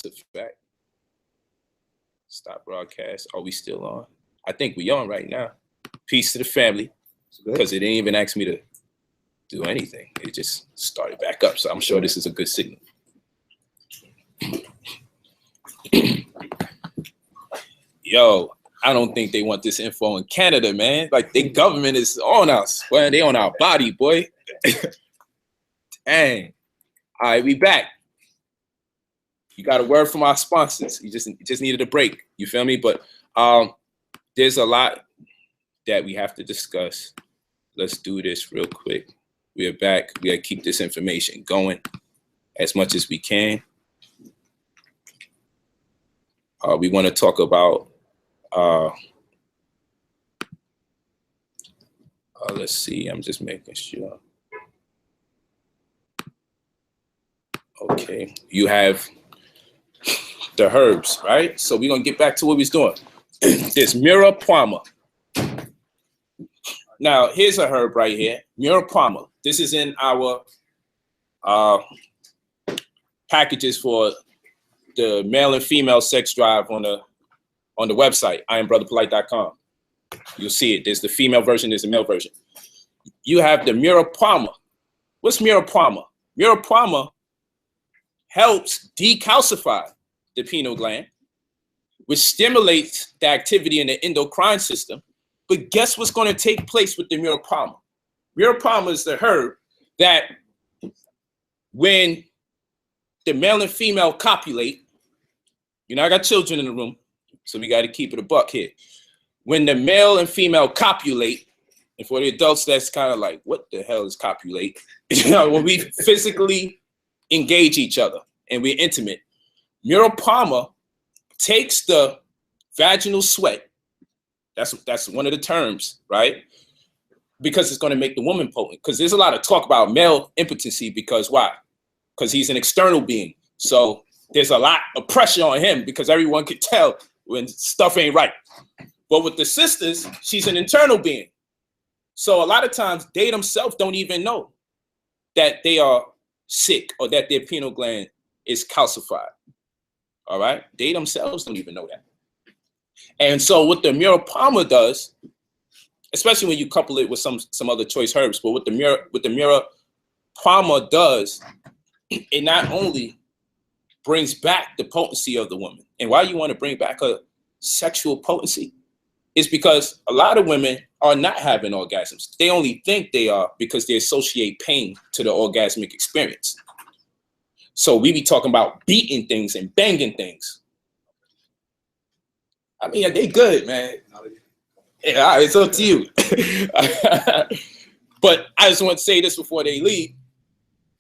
That's a fact. Stop broadcast. Are we still on? I think we on right now. Peace to the family, because it didn't even ask me to do anything. It just started back up. So I'm sure this is a good signal. Yo, I don't think they want this info in Canada, man. Like, the government is on us. Boy, they on our body, boy. Dang. All right, we back. You got a word from our sponsors. You just needed a break. You feel me? But there's a lot that we have to discuss. Let's do this real quick. We are back. We got to keep this information going as much as we can. We want to talk about, let's see, I'm just making sure. Okay, you have the herbs, right? So we're going to get back to what we was doing. This Mira Palma. Now, here's a herb right here, Mira Palma. This is in our packages for the male and female sex drive on the website, IamBrotherPolight.com. You'll see it. There's the female version, there's the male version. You have the Mira Palma. What's Mira Palma? Mira Palma helps decalcify the pineal gland, which stimulates the activity in the endocrine system. But guess what's going to take place with the Mira Palma? Mira Palma is the herb that when the male and female copulate, you know, I got children in the room, so we got to keep it a buck here. When the male and female copulate, and for the adults, that's kind of like, what the hell is copulate? You know, when we physically engage each other and we're intimate, Mira Palma takes the vaginal sweat. That's one of the terms, right? Because it's going to make the woman potent. Because there's a lot of talk about male impotency. Because why? Because he's an external being. So there's a lot of pressure on him because everyone could tell when stuff ain't right. But with the sisters, she's an internal being. So a lot of times they themselves don't even know that they are sick or that their pineal gland is calcified. All right? They themselves don't even know that. And so what the Mira Palma does, especially when you couple it with some other choice herbs, but what the Mira Palma does, it not only brings back the potency of the woman. And why you want to bring back a sexual potency is because a lot of women are not having orgasms. They only think they are because they associate pain to the orgasmic experience. So we be talking about beating things and banging things. I mean, they good, man. Yeah, all right, it's up to you. But I just want to say this before they leave,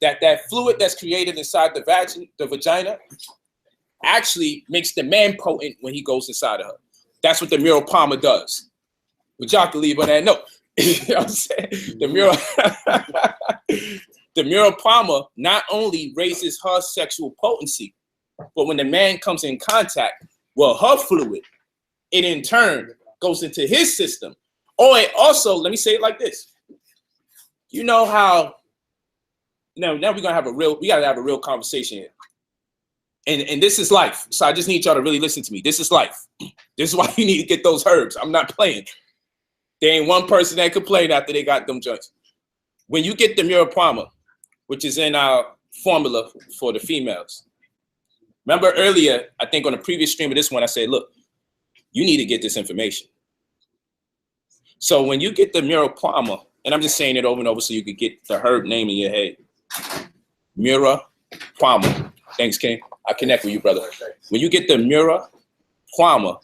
that fluid that's created inside the vagina actually makes the man potent when he goes inside of her. That's what the Mira Palma does. But y'all can leave on that note. You know what I'm saying? The Mira Palma not only raises her sexual potency, but when the man comes in contact with her fluid, it in turn goes into his system. Or it also, let me say it like this. You know how, now we're gonna have we gotta have a real conversation here. And this is life. So I just need y'all to really listen to me. This is life. This is why you need to get those herbs. I'm not playing. There ain't one person that complained after they got them joints. When you get the Mira Palma, which is in our formula for the females. Remember earlier, I think on the previous stream of this one, I said, look, you need to get this information. So when you get the Mira Palma, and I'm just saying it over and over so you could get the herb name in your head. Mira Palma. Thanks, King. I connect with you, brother. When you get the Mira Palma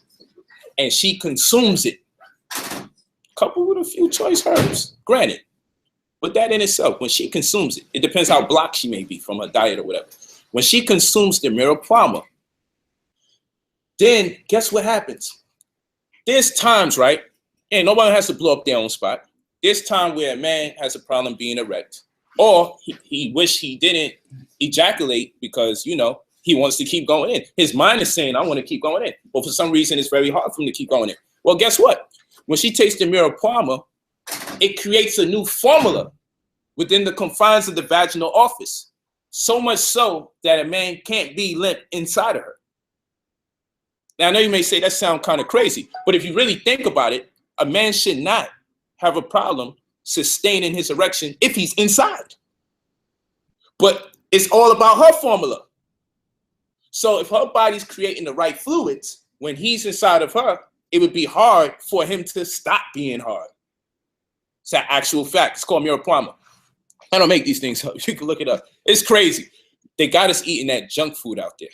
and she consumes it, coupled with a few choice herbs, granted, but that in itself, when she consumes it, it depends how blocked she may be from her diet or whatever. When she consumes the Mira Palma, then guess what happens? There's times, right? And nobody has to blow up their own spot. There's time where a man has a problem being erect, or he wish he didn't ejaculate because, you know, he wants to keep going in. His mind is saying, I want to keep going in. But for some reason, it's very hard for him to keep going in. Well, guess what? When she takes the Mira Palma, it creates a new formula within the confines of the vaginal office. So much so that a man can't be limp inside of her. Now, I know you may say that sounds kind of crazy, but if you really think about it, a man should not have a problem sustaining his erection if he's inside. But it's all about her formula. So if her body's creating the right fluids, when he's inside of her, it would be hard for him to stop being hard. It's an actual fact. It's called Muropalma. I don't make these things up. You can look it up. It's crazy. They got us eating that junk food out there.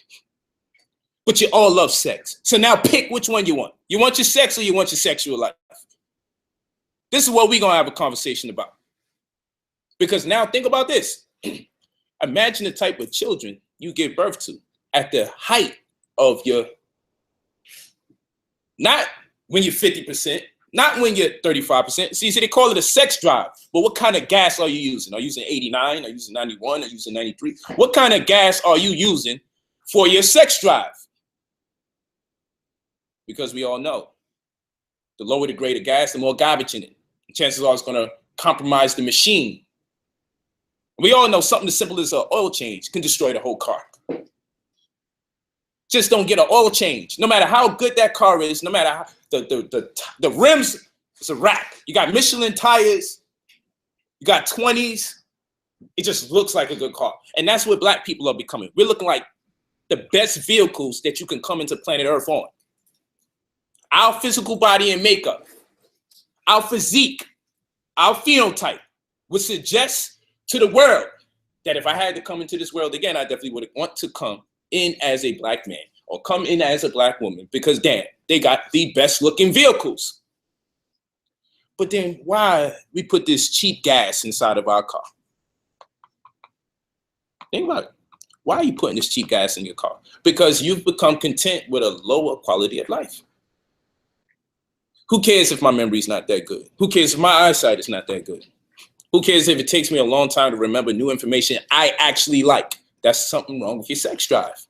But you all love sex. So now pick which one you want. You want your sex or you want your sexual life? This is what we're going to have a conversation about. Because now think about this. Imagine the type of children you give birth to at the height of your, not when you're 50%, not when you're 35%. See, they call it a sex drive. But what kind of gas are you using? Are you using 89? Are you using 91? Are you using 93? What kind of gas are you using for your sex drive? Because we all know the lower the grade of gas, the more garbage in it. Chances are it's going to compromise the machine. We all know something as simple as an oil change can destroy the whole car. Just don't get an oil change. No matter how good that car is, no matter how the rims, it's a wrap. You got Michelin tires, you got 20s. It just looks like a good car. And that's what black people are becoming. We're looking like the best vehicles that you can come into planet Earth on. Our physical body and makeup, our physique, our phenotype would suggest to the world that if I had to come into this world again, I definitely would want to come in as a black man or come in as a black woman because, damn, they got the best looking vehicles. But then why we put this cheap gas inside of our car? Think about it. Why are you putting this cheap gas in your car? Because you've become content with a lower quality of life. Who cares if my memory's not that good? Who cares if my eyesight is not that good? Who cares if it takes me a long time to remember new information I actually like? That's something wrong with your sex drive.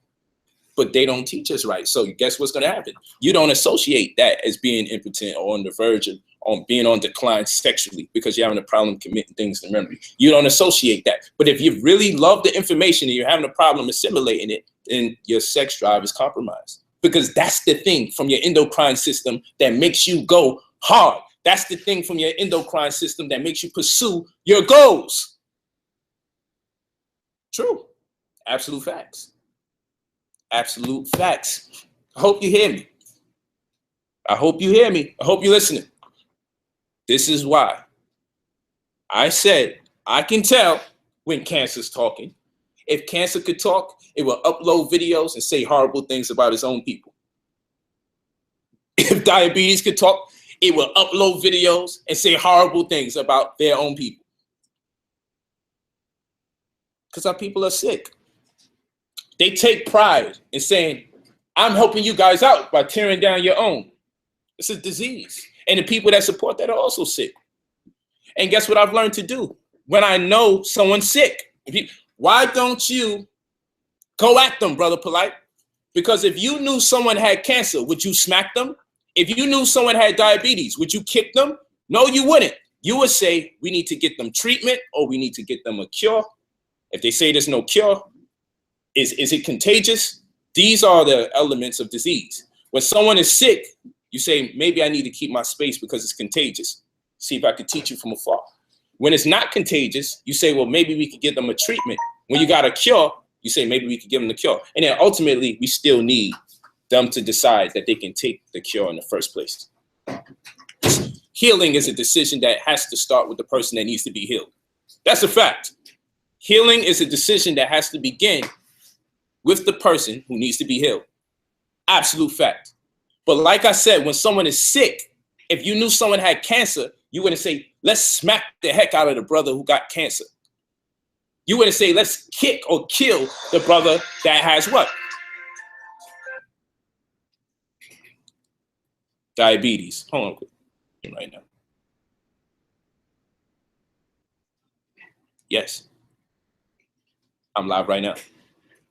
But they don't teach us right. So guess what's going to happen? You don't associate that as being impotent or on the verge of being on decline sexually because you're having a problem committing things to memory. You don't associate that. But if you really love the information and you're having a problem assimilating it, then your sex drive is compromised. Because that's the thing from your endocrine system that makes you go hard. That's the thing from your endocrine system that makes you pursue your goals. True. Absolute facts. Absolute facts. I hope you hear me. I hope you hear me. I hope you're listening. This is why I said I can tell when cancer's talking. If cancer could talk, it will upload videos and say horrible things about its own people. If diabetes could talk, it will upload videos and say horrible things about their own people. Because our people are sick. They take pride in saying, I'm helping you guys out by tearing down your own. It's a disease. And the people that support that are also sick. And guess what I've learned to do? When I know someone's sick, why don't you go at them, Brother Polight? Because if you knew someone had cancer, would you smack them? If you knew someone had diabetes, would you kick them? No, you wouldn't. You would say, we need to get them treatment or we need to get them a cure. If they say there's no cure, is it contagious? These are the elements of disease. When someone is sick, you say, maybe I need to keep my space because it's contagious. See if I could teach you from afar. When it's not contagious, you say, well, maybe we could give them a treatment. When you got a cure, you say, maybe we could give them the cure. And then ultimately, we still need them to decide that they can take the cure in the first place. Healing is a decision that has to start with the person that needs to be healed. That's a fact. Healing is a decision that has to begin with the person who needs to be healed. Absolute fact. But like I said, when someone is sick, if you knew someone had cancer, you wouldn't say, let's smack the heck out of the brother who got cancer. You wouldn't say, let's kick or kill the brother that has what? Diabetes. Hold on quick. Right now. Yes. I'm live right now.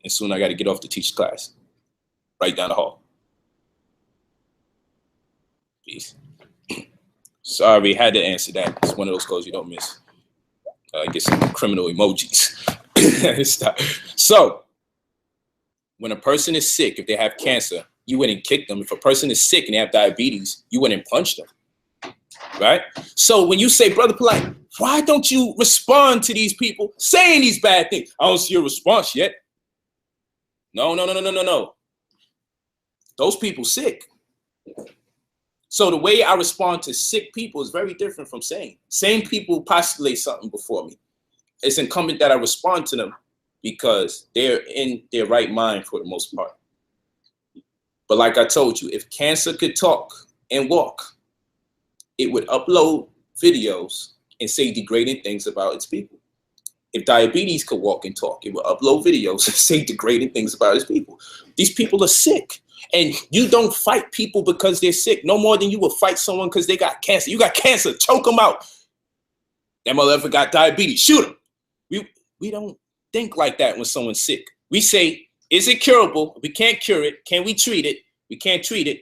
And soon I got to get off to teach class. Right down the hall. Peace. Sorry, had to answer that. It's one of those calls you don't miss. Get some criminal emojis. Stop. So when a person is sick, if they have cancer, you wouldn't kick them. If a person is sick and they have diabetes, you wouldn't punch them, right? So when you say, Brother Polight, why don't you respond to these people saying these bad things? I don't see a response yet. No. Those people sick. So the way I respond to sick people is very different from saying. Same people postulate something before me. It's incumbent that I respond to them because they're in their right mind for the most part. But like I told you, if cancer could talk and walk, it would upload videos and say degrading things about its people. If diabetes could walk and talk, it would upload videos and say degrading things about its people. These people are sick. And you don't fight people because they're sick no more than you would fight someone because they got cancer. You got cancer, choke them out. That motherfucker got diabetes, shoot him. We don't think like that when someone's sick. We say, is it curable? We can't cure it. Can we treat it? We can't treat it.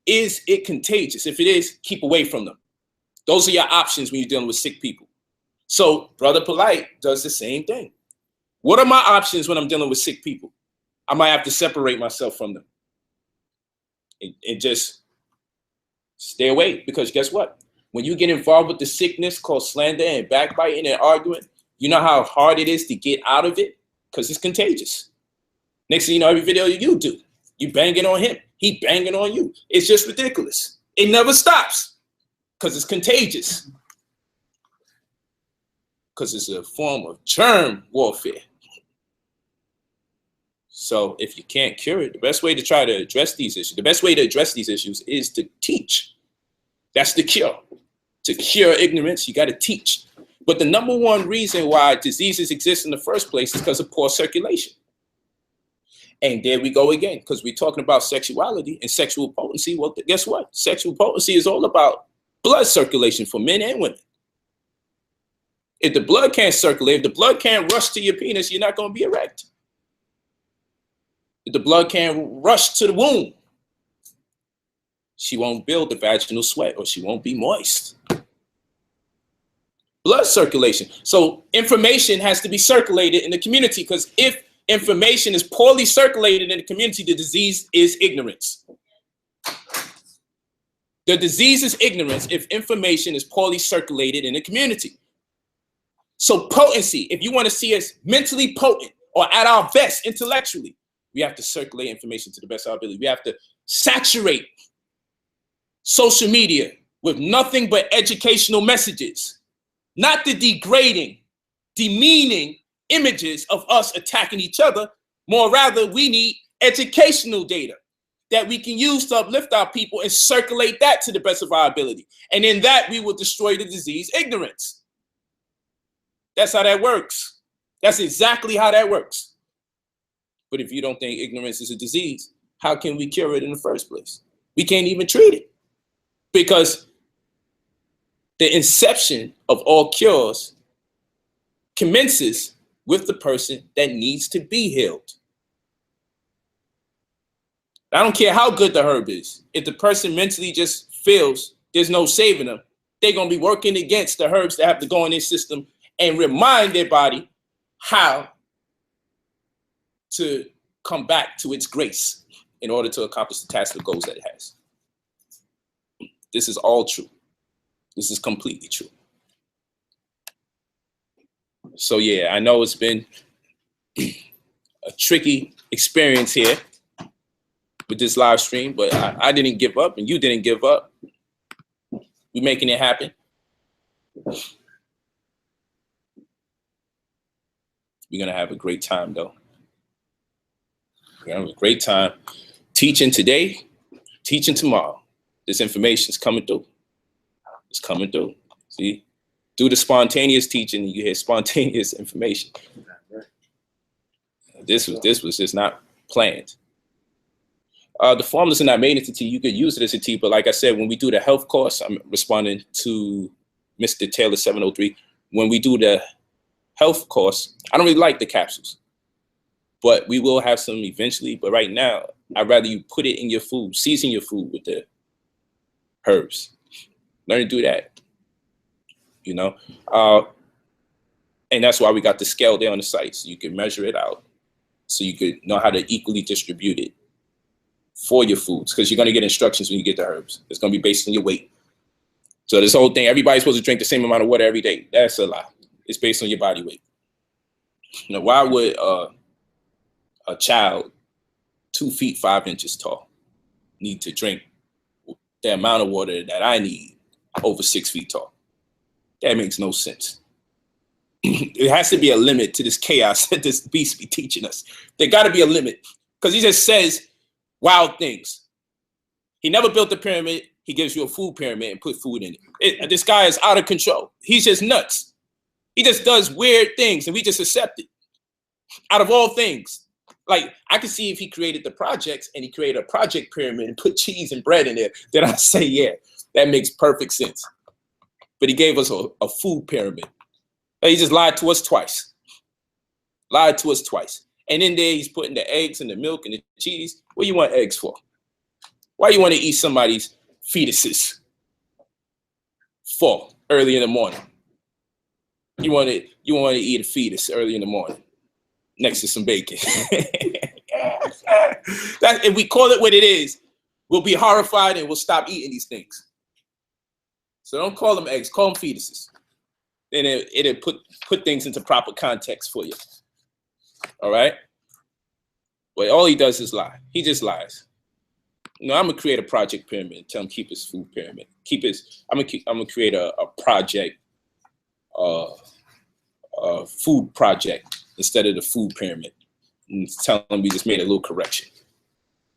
Is it contagious? If it is, keep away from them. Those are your options when you're dealing with sick people. So Brother Polight does the same thing. What are my options when I'm dealing with sick people? I might have to separate myself from them and just stay away, because guess what? When you get involved with the sickness called slander and backbiting and arguing, you know how hard it is to get out of it because it's contagious. Next thing you know, every video you do, you banging on him, he banging on you. It's just ridiculous. It never stops because it's contagious. Because it's a form of germ warfare. So if you can't cure it, the best way to try to address these issues, is to teach. That's the cure. To cure ignorance, you got to teach. But the number one reason why diseases exist in the first place is because of poor circulation. And there we go again, because we're talking about sexuality and sexual potency. Well, guess what? Sexual potency is all about blood circulation for men and women. If the blood can't circulate, if the blood can't rush to your penis, you're not going to be erect. If the blood can't rush to the womb, she won't build the vaginal sweat, or she won't be moist. Blood circulation. So information has to be circulated in the community, because if information is poorly circulated in the community, the disease is ignorance. The disease is ignorance if information is poorly circulated in the community. So potency, if you want to see us mentally potent or at our best intellectually, we have to circulate information to the best of our ability. We have to saturate social media with nothing but educational messages, not the degrading, demeaning images of us attacking each other. More rather, we need educational data that we can use to uplift our people and circulate that to the best of our ability. And in that, we will destroy the disease, ignorance. That's how that works. That's exactly how that works. But if you don't think ignorance is a disease, how can we cure it in the first place? We can't even treat it, because the inception of all cures commences with the person that needs to be healed. I don't care how good the herb is. If the person mentally just feels there's no saving them, they're going to be working against the herbs that have to go in their system and remind their body how to come back to its grace in order to accomplish the task and goals that it has. This is all true. This is completely true. So yeah, I know it's been a tricky experience here with this live stream, but I didn't give up and you didn't give up. We're making it happen. We're going to have a great time, though. We're going to have a great time teaching today, teaching tomorrow. This information is coming through. It's coming through. See? Do the spontaneous teaching, and you hear spontaneous information. This was just not planned. The formulas are not made into tea. You could use it as a tea, but like I said, when we do the health course, I'm responding to Mr. Taylor 703. When we do the health course, I don't really like the capsules, but we will have some eventually. But right now, I'd rather you put it in your food, season your food with the herbs. Learn to do that, you know. And that's why we got the scale there on the site, so you can measure it out, so you could know how to equally distribute it for your foods, because you're going to get instructions when you get the herbs. It's going to be based on your weight. So this whole thing, everybody's supposed to drink the same amount of water every day. That's a lie. It's based on your body weight. Now, why would a child 2 feet 5 inches tall need to drink the amount of water that I need over 6 feet tall? That makes no sense. There has to be a limit to this chaos that this beast be teaching us. There got to be a limit, because he just says wild things. He never built a pyramid. He gives you a food pyramid and put food in it. This guy is out of control. He's just nuts. He just does weird things, and we just accept it. Out of all things, like, I could see if he created the projects and he created a project pyramid and put cheese and bread in there, then I'd say, yeah, that makes perfect sense. But he gave us a food pyramid. He just lied to us twice. Lied to us twice. And in there, he's putting the eggs and the milk and the cheese. What do you want eggs for? Why you want to eat somebody's fetuses for early in the morning? You want to eat a fetus early in the morning next to some bacon. If we call it what it is, we'll be horrified and we'll stop eating these things. So don't call them eggs, call them fetuses. Then it'll put things into proper context for you. All right? Well, all he does is lie. He just lies. I'm gonna create a project pyramid and tell him keep his food pyramid. I'm gonna create a project, food project instead of the food pyramid, and tell him we just made a little correction.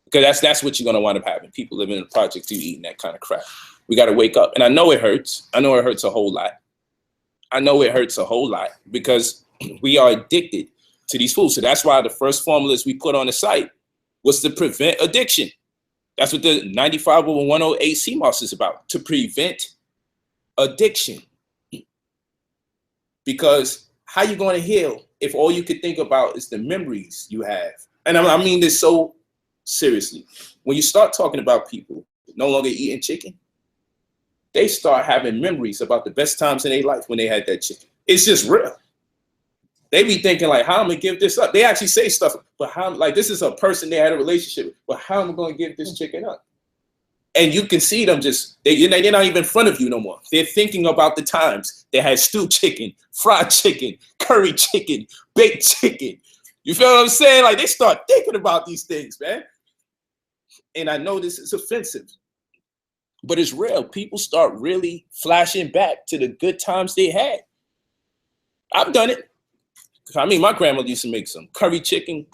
Because that's what you're gonna wind up having. People living in a project too, eating that kind of crap. We gotta wake up. And I know it hurts. I know it hurts a whole lot. I know it hurts a whole lot because we are addicted to these foods. So that's why the first formulas we put on the site was to prevent addiction. That's what the 95/108 CMOS is about, to prevent addiction. Because how you going to heal if all you could think about is the memories you have? And I mean this so seriously. When you start talking about people no longer eating chicken, they start having memories about the best times in their life when they had that chicken. It's just real. They be thinking like, how am I gonna give this up? They actually say stuff, but how, like, this is a person they had a relationship with, but how am I gonna give this chicken up? And you can see them just, they're not even in front of you no more. They're thinking about the times they had stewed chicken, fried chicken, curry chicken, baked chicken. You feel what I'm saying? Like, they start thinking about these things, man. And I know this is offensive, but it's real. People start really flashing back to the good times they had. I've done it. I mean, my grandmother used to make some curry chicken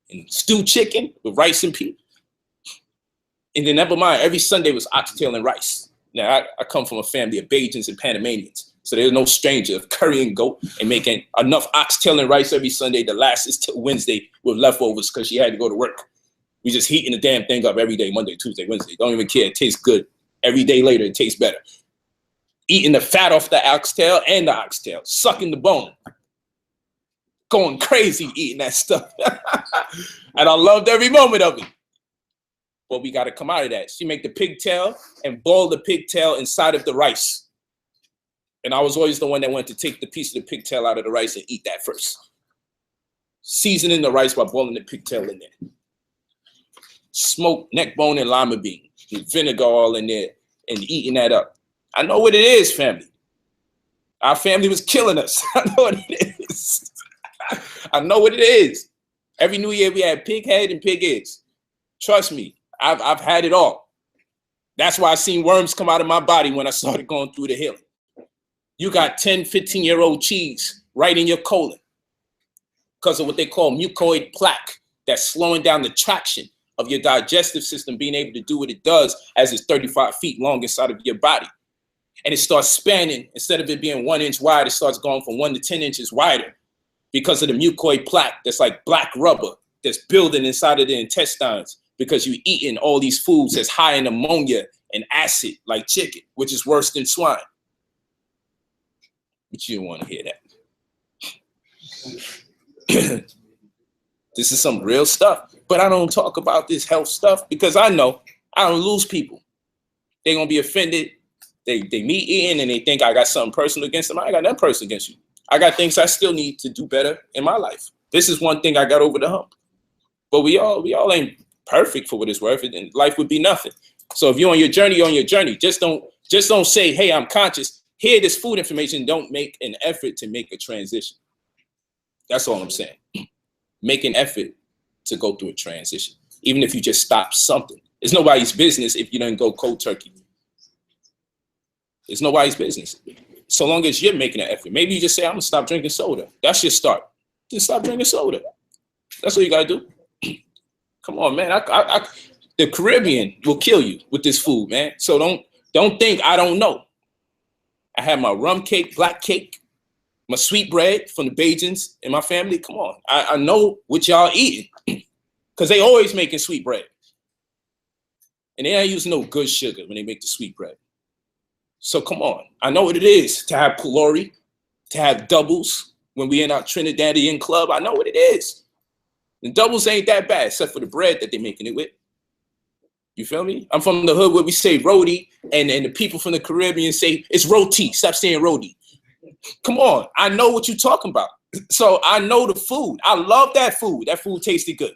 and stewed chicken with rice and peas. And then never mind, every Sunday was oxtail and rice. Now, I come from a family of Bajans and Panamanians, so there's no stranger of currying goat and making enough oxtail and rice every Sunday to last us till Wednesday with leftovers because she had to go to work. We just heating the damn thing up every day, Monday, Tuesday, Wednesday. Don't even care. It tastes good. Every day later, it tastes better. Eating the fat off the oxtail and the oxtail, sucking the bone. Going crazy eating that stuff. And I loved every moment of it. But we got to come out of that. She make the pigtail and boil the pigtail inside of the rice. And I was always the one that went to take the piece of the pigtail out of the rice and eat that first. Seasoning the rice by boiling the pigtail in there. Smoked neck bone and lima bean. With vinegar all in there and eating that up. I know what it is, family. Our family was killing us. I know what it is. I know what it is. Every New Year we had pig head and pig eggs. Trust me, I've had it all. That's why I seen worms come out of my body when I started going through the healing. You got 10, 15-year-old cheese right in your colon because of what they call mucoid plaque that's slowing down the traction of your digestive system being able to do what it does as it's 35 feet long inside of your body. And it starts spanning. Instead of it being 1 inch wide, it starts going from 1 to 10 inches wider because of the mucoid plaque that's like black rubber that's building inside of the intestines because you're eating all these foods that's high in ammonia and acid like chicken, which is worse than swine. But you don't want to hear that. This is some real stuff. But I don't talk about this health stuff because I know I don't lose people. They're going to be offended. They me eating and they think I got something personal against them. I ain't got nothing personal against you. I got things I still need to do better in my life. This is one thing I got over the hump. But we all ain't perfect for what it's worth, and life would be nothing. So if you're on your journey, you're on your journey. Just don't say, hey, I'm conscious. Hear this food information. Don't make an effort to make a transition. That's all I'm saying. Make an effort to go through a transition. Even if you just stop something. It's nobody's business if you don't go cold turkey. It's nobody's business. So long as you're making an effort. Maybe you just say, I'm gonna stop drinking soda. That's your start. Just stop drinking soda. That's what you gotta do. Come on, man. The Caribbean will kill you with this food, man. So don't think I don't know. I had my rum cake, black cake, my sweet bread from the Bajans in my family. Come on. I know what y'all eating. Because they always making sweet bread. And they ain't using no good sugar when they make the sweet bread. So come on. I know what it is to have Polight, to have doubles when we in our Trinidadian club. I know what it is. The doubles ain't that bad, except for the bread that they're making it with. You feel me? I'm from the hood where we say roti, and the people from the Caribbean say it's roti. Stop saying roti. Come on. I know what you're talking about. So I know the food. I love that food. That food tasted good.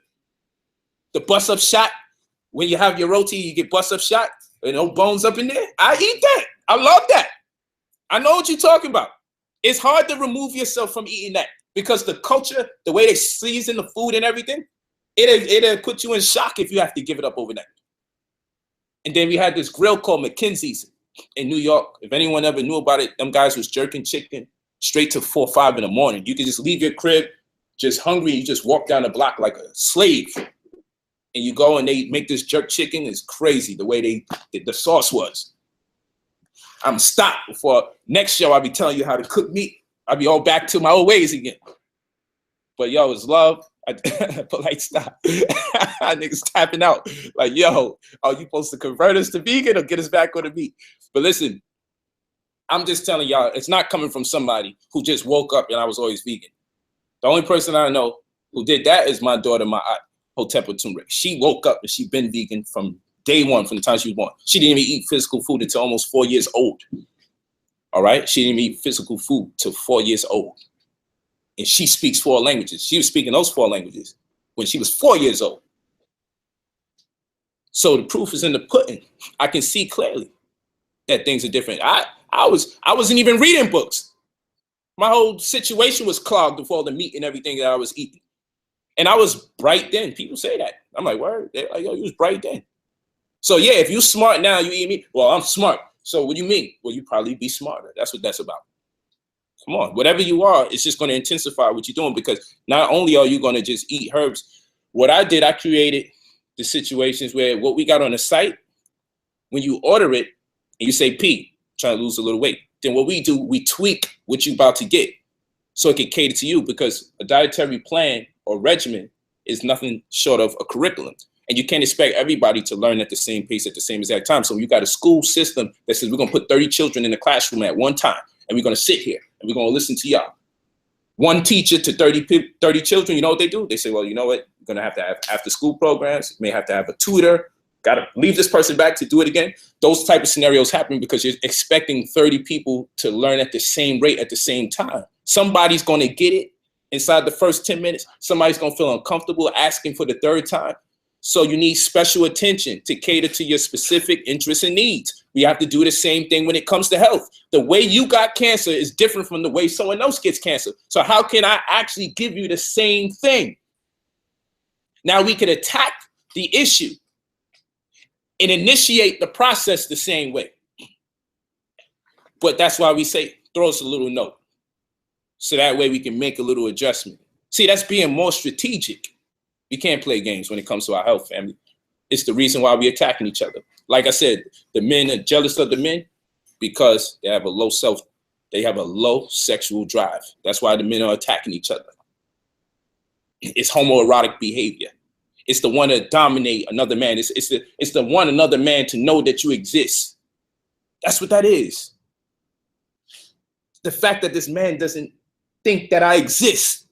The bust-up shot, when you have your roti, you get bust-up shot, and no bones up in there. I eat that. I love that. I know what you're talking about. It's hard to remove yourself from eating that because the culture, the way they season the food and everything, it'll put you in shock if you have to give it up overnight. And then we had this grill called McKinsey's in New York. If anyone ever knew about it, them guys was jerking chicken straight to 4 or 5 in the morning. You could just leave your crib, just hungry, you just walk down the block like a slave. And you go and they make this jerk chicken. It's crazy the way the sauce was. I'm stopped before next show. I'll be telling you how to cook meat. I'll be all back to my old ways again. But yo, it's love. Polight stop. Niggas tapping out. Like, yo, are you supposed to convert us to vegan or get us back on the meat? But listen, I'm just telling y'all, it's not coming from somebody who just woke up and I was always vegan. The only person I know who did that is my daughter, my aunt. Hotep Tumrik. She woke up and she been vegan from day one, from the time she was born. She didn't even eat physical food until almost 4 years old. All right? She didn't even eat physical food till 4 years old. And she speaks 4 languages. She was speaking those 4 languages when she was 4 years old. So the proof is in the pudding. I can see clearly that things are different. I wasn't even reading books. My whole situation was clogged with all the meat and everything that I was eating. And I was bright then. People say that. I'm like, word? They're like, yo, you was bright then. So yeah, if you're smart now, you eat meat. Well, I'm smart. So what do you mean? Well, you probably be smarter. That's what that's about. Come on. Whatever you are, it's just going to intensify what you're doing because not only are you going to just eat herbs. What I did, I created the situations where what we got on the site, when you order it and you say, P, trying to lose a little weight, then what we do, we tweak what you're about to get so it can cater to you because a dietary plan or regimen is nothing short of a curriculum. And you can't expect everybody to learn at the same pace at the same exact time. So you got a school system that says we're going to put 30 children in the classroom at one time. And we're going to sit here and we're going to listen to y'all. One teacher to 30 children, you know what they do? They say, well, you know what? We're going to have after school programs. May have to have a tutor. Got to leave this person back to do it again. Those type of scenarios happen because you're expecting 30 people to learn at the same rate at the same time. Somebody's going to get it. Inside the first 10 minutes, somebody's going to feel uncomfortable asking for the 3rd time. So you need special attention to cater to your specific interests and needs. We have to do the same thing when it comes to health. The way you got cancer is different from the way someone else gets cancer. So how can I actually give you the same thing? Now we can attack the issue and initiate the process the same way. But that's why we say, throw us a little note. So that way we can make a little adjustment. See, that's being more strategic. We can't play games when it comes to our health, family. It's the reason why we're attacking each other. Like I said, the men are jealous of the men because they have a low sexual drive. That's why the men are attacking each other. It's homoerotic behavior. It's the one to dominate another man. It's the one another man to know that you exist. That's what that is. The fact that this man doesn't think that I exist.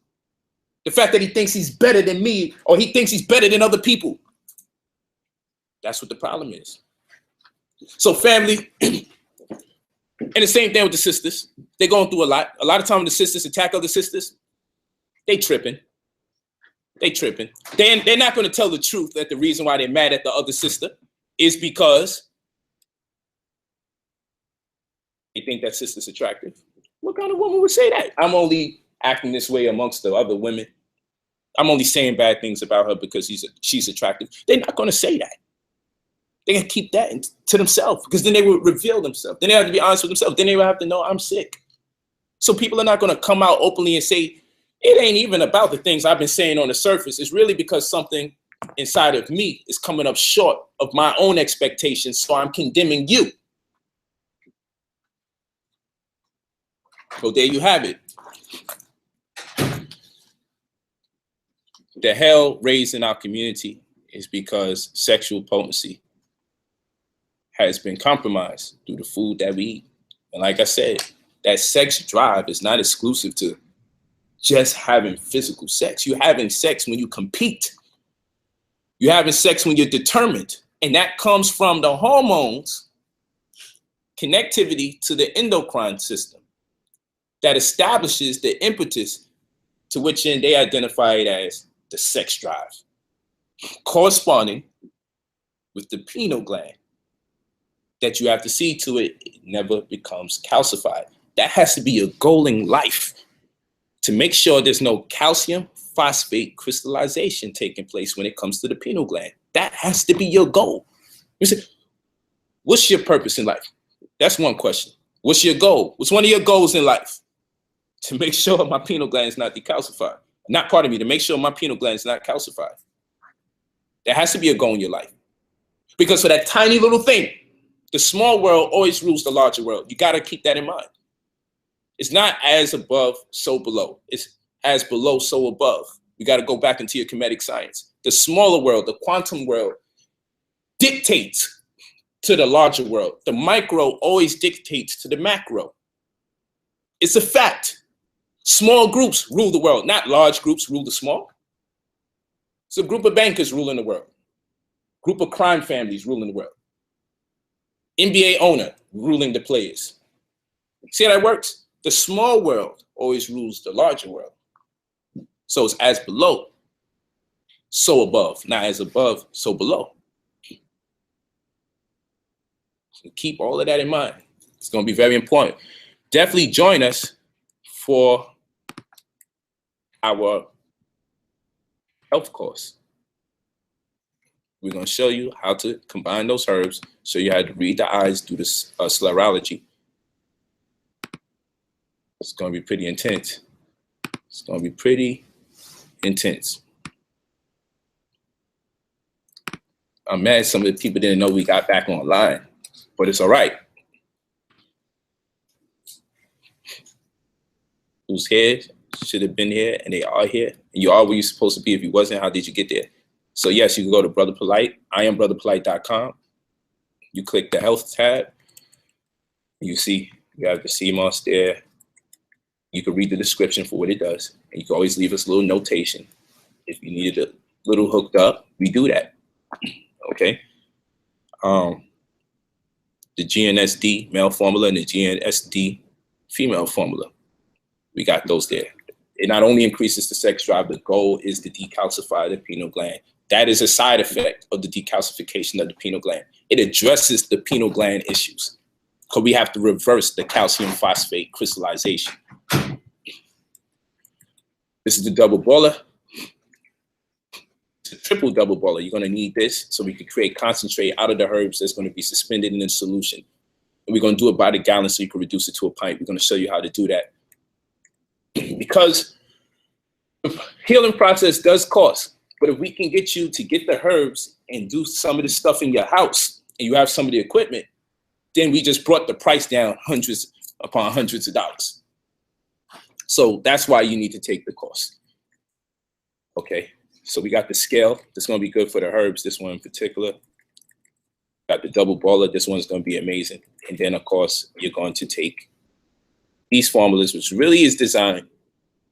The fact that he thinks he's better than me or he thinks he's better than other people. That's what the problem is. So family, And the same thing with the sisters. They're going through a lot. A lot of times the sisters attack other sisters. They tripping. They're not going to tell the truth that the reason why they're mad at the other sister is because they think that sister's attractive. What kind of woman would say that? I'm only acting this way amongst the other women. I'm only saying bad things about her because she's attractive. They're not going to say that. They're going to keep that to themselves because then they will reveal themselves. Then they have to be honest with themselves. Then they will have to know I'm sick. So people are not going to come out openly and say, it ain't even about the things I've been saying on the surface. It's really because something inside of me is coming up short of my own expectations. So I'm condemning you. So there you have it. The hell raised in our community is because sexual potency has been compromised through the food that we eat. And like I said, that sex drive is not exclusive to just having physical sex. You're having sex when you compete. You're having sex when you're determined. And that comes from the hormones, connectivity to the endocrine system that establishes the impetus to which end they identify it as the sex drive, corresponding with the pineal gland that you have to see to it never becomes calcified. That has to be your goal in life, to make sure there's no calcium phosphate crystallization taking place when it comes to the pineal gland. That has to be your goal. You say, what's your purpose in life? That's one question. What's your goal? What's one of your goals in life? To make sure my pineal gland is not decalcified. Not part of me, to make sure my pineal gland is not calcified. There has to be a goal in your life. Because for that tiny little thing, the small world always rules the larger world. You got to keep that in mind. It's not as above, so below. It's as below, so above. You got to go back into your kinetic science. The smaller world, the quantum world, dictates to the larger world. The micro always dictates to the macro. It's a fact. Small groups rule the world, not large groups rule the small. It's a group of bankers ruling the world. Group of crime families ruling the world. NBA owner ruling the players. See how that works? The small world always rules the larger world. So it's as below, so above. Not as above, so below. So keep all of that in mind. It's going to be very important. Definitely join us for our health course. We're going to show you how to combine those herbs, show you how to read the eyes, do this sclerology. It's going to be pretty intense. It's going to be pretty intense. I'm mad some of the people didn't know we got back online, but it's all right. Who's here should have been here, and they are here. And you are where you're supposed to be. If you wasn't, how did you get there? So yes, you can go to Brother Polight. I am brotherpolight.com. You click the health tab. You see you have the CMOS there. You can read the description for what it does. And you can always leave us a little notation. If you needed a little hooked up, we do that. Okay. The GNSD male formula and the GNSD female formula. We got those there. It not only increases the sex drive, the goal is to decalcify the pineal gland. That is a side effect of the decalcification of the pineal gland. It addresses the pineal gland issues because we have to reverse the calcium phosphate crystallization. This is the double baller. It's a triple double baller. You're going to need this so we can create concentrate out of the herbs that's going to be suspended in a solution. And we're going to do it by the gallon so you can reduce it to a pint. We're going to show you how to do that. Because the healing process does cost, but if we can get you to get the herbs and do some of the stuff in your house and you have some of the equipment, then we just brought the price down hundreds upon hundreds of dollars. So that's why you need to take the cost. Okay, so we got the scale. This is going to be good for the herbs, this one in particular. Got the double baller. This one's going to be amazing. And then, of course, you're going to take these formulas, which really is designed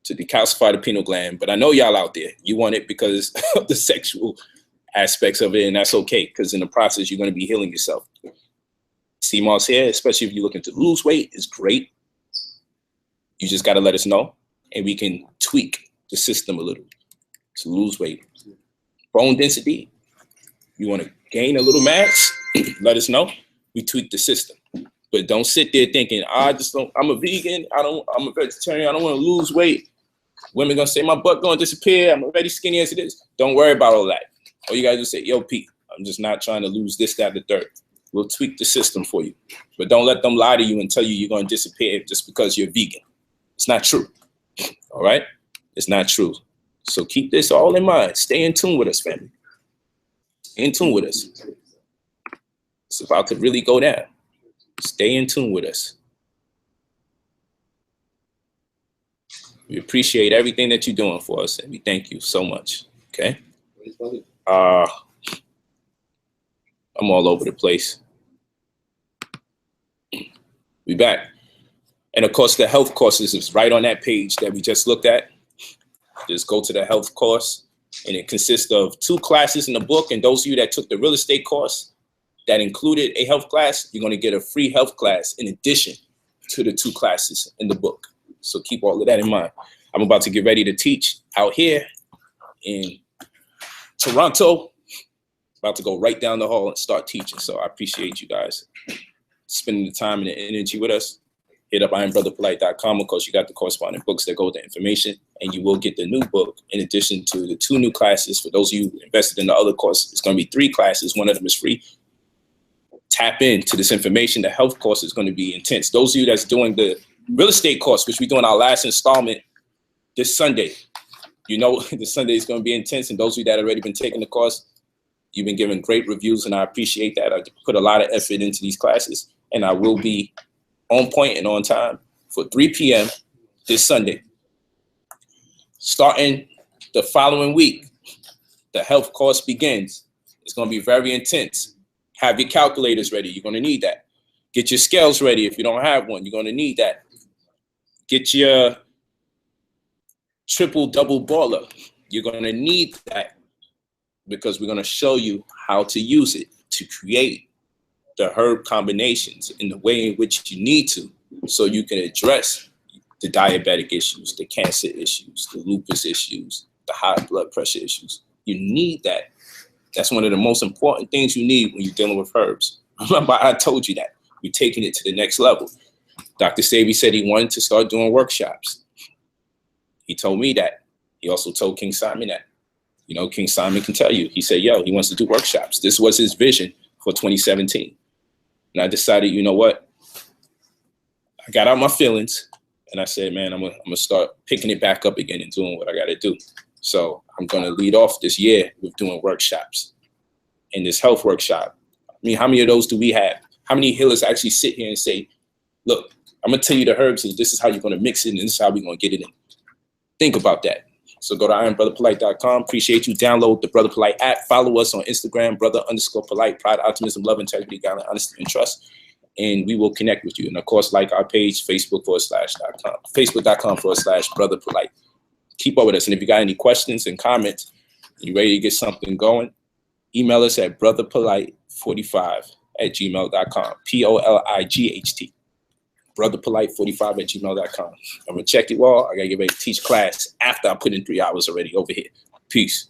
to decalcify the pineal gland. But I know y'all out there, you want it because of the sexual aspects of it, and that's okay, because in the process, you're going to be healing yourself. sea moss here, especially if you're looking to lose weight, is great. You just got to let us know, and we can tweak the system a little to lose weight. Bone density, you want to gain a little mass, let us know. We tweak the system. But don't sit there thinking, I'm a vegan, I'm a vegetarian, I don't want to lose weight. Women gonna say my butt gonna disappear, I'm already skinny as it is. Don't worry about all that. All you guys just say, yo, Pete, I'm just not trying to lose this, that, the third. We'll tweak the system for you. But don't let them lie to you and tell you you're gonna disappear just because you're vegan. It's not true, all right? It's not true. So keep this all in mind. Stay in tune with us, family. In tune with us. It's about to really go down. Stay in tune with us. We appreciate everything that you're doing for us, and we thank you so much, okay? I'm all over the place. We back. And of course, the health courses is right on that page that we just looked at. Just go to the health course, and it consists of 2 classes in the book. And those of you that took the real estate course that included a health class, you're going to get a free health class in addition to the 2 classes in the book. So keep all of that in mind. I'm about to get ready to teach out here in Toronto. About to go right down the hall and start teaching. So I appreciate you guys spending the time and the energy with us. Hit up IamBrotherPolight.com. Of course, you got the corresponding books that go with the information, and you will get the new book in addition to the 2 new classes. For those of you who invested in the other course, it's going to be 3 classes. One of them is free. Tap into this information. The health course is going to be intense. Those of you that's doing the real estate course, which we're doing our last installment this Sunday, you know this Sunday is going to be intense. And those of you that have already been taking the course, you've been giving great reviews, and I appreciate that. I put a lot of effort into these classes, and I will be on point and on time for 3 p.m. this Sunday. Starting the following week, the health course begins. It's going to be very intense. Have your calculators ready. You're going to need that. Get your scales ready. If you don't have one, you're going to need that. Get your triple double baller. You're going to need that because we're going to show you how to use it to create the herb combinations in the way in which you need to, so you can address the diabetic issues, the cancer issues, the lupus issues, the high blood pressure issues. You need that. That's one of the most important things you need when you're dealing with herbs. Remember, I told you that. We're taking it to the next level. Dr. Savy said he wanted to start doing workshops. He told me that. He also told King Simon that. You know, King Simon can tell you. He said, yo, he wants to do workshops. This was his vision for 2017. And I decided, you know what? I got out my feelings, and I said, man, I'm gonna start picking it back up again and doing what I got to do. So I'm going to lead off this year with doing workshops. In this health workshop, I mean, how many of those do we have? How many healers actually sit here and say, look, I'm going to tell you the herbs, and this is how you're going to mix it, and this is how we're going to get it in. Think about that. So go to IamBrotherPolight.com. Appreciate you. Download the Brother Polight app. Follow us on Instagram, Brother_Polight, Pride, Optimism, Love, Integrity, Guidance, Honesty, and Trust. And we will connect with you. And of course, like our page, Facebook.com/Brother Polight. Keep up with us. And if you got any questions and comments, you ready to get something going, email us at brotherpolight45@gmail.com. POLIGHT. brotherpolight45@gmail.com. I'm going to check you all. I got to get ready to teach class after I put in 3 hours already over here. Peace.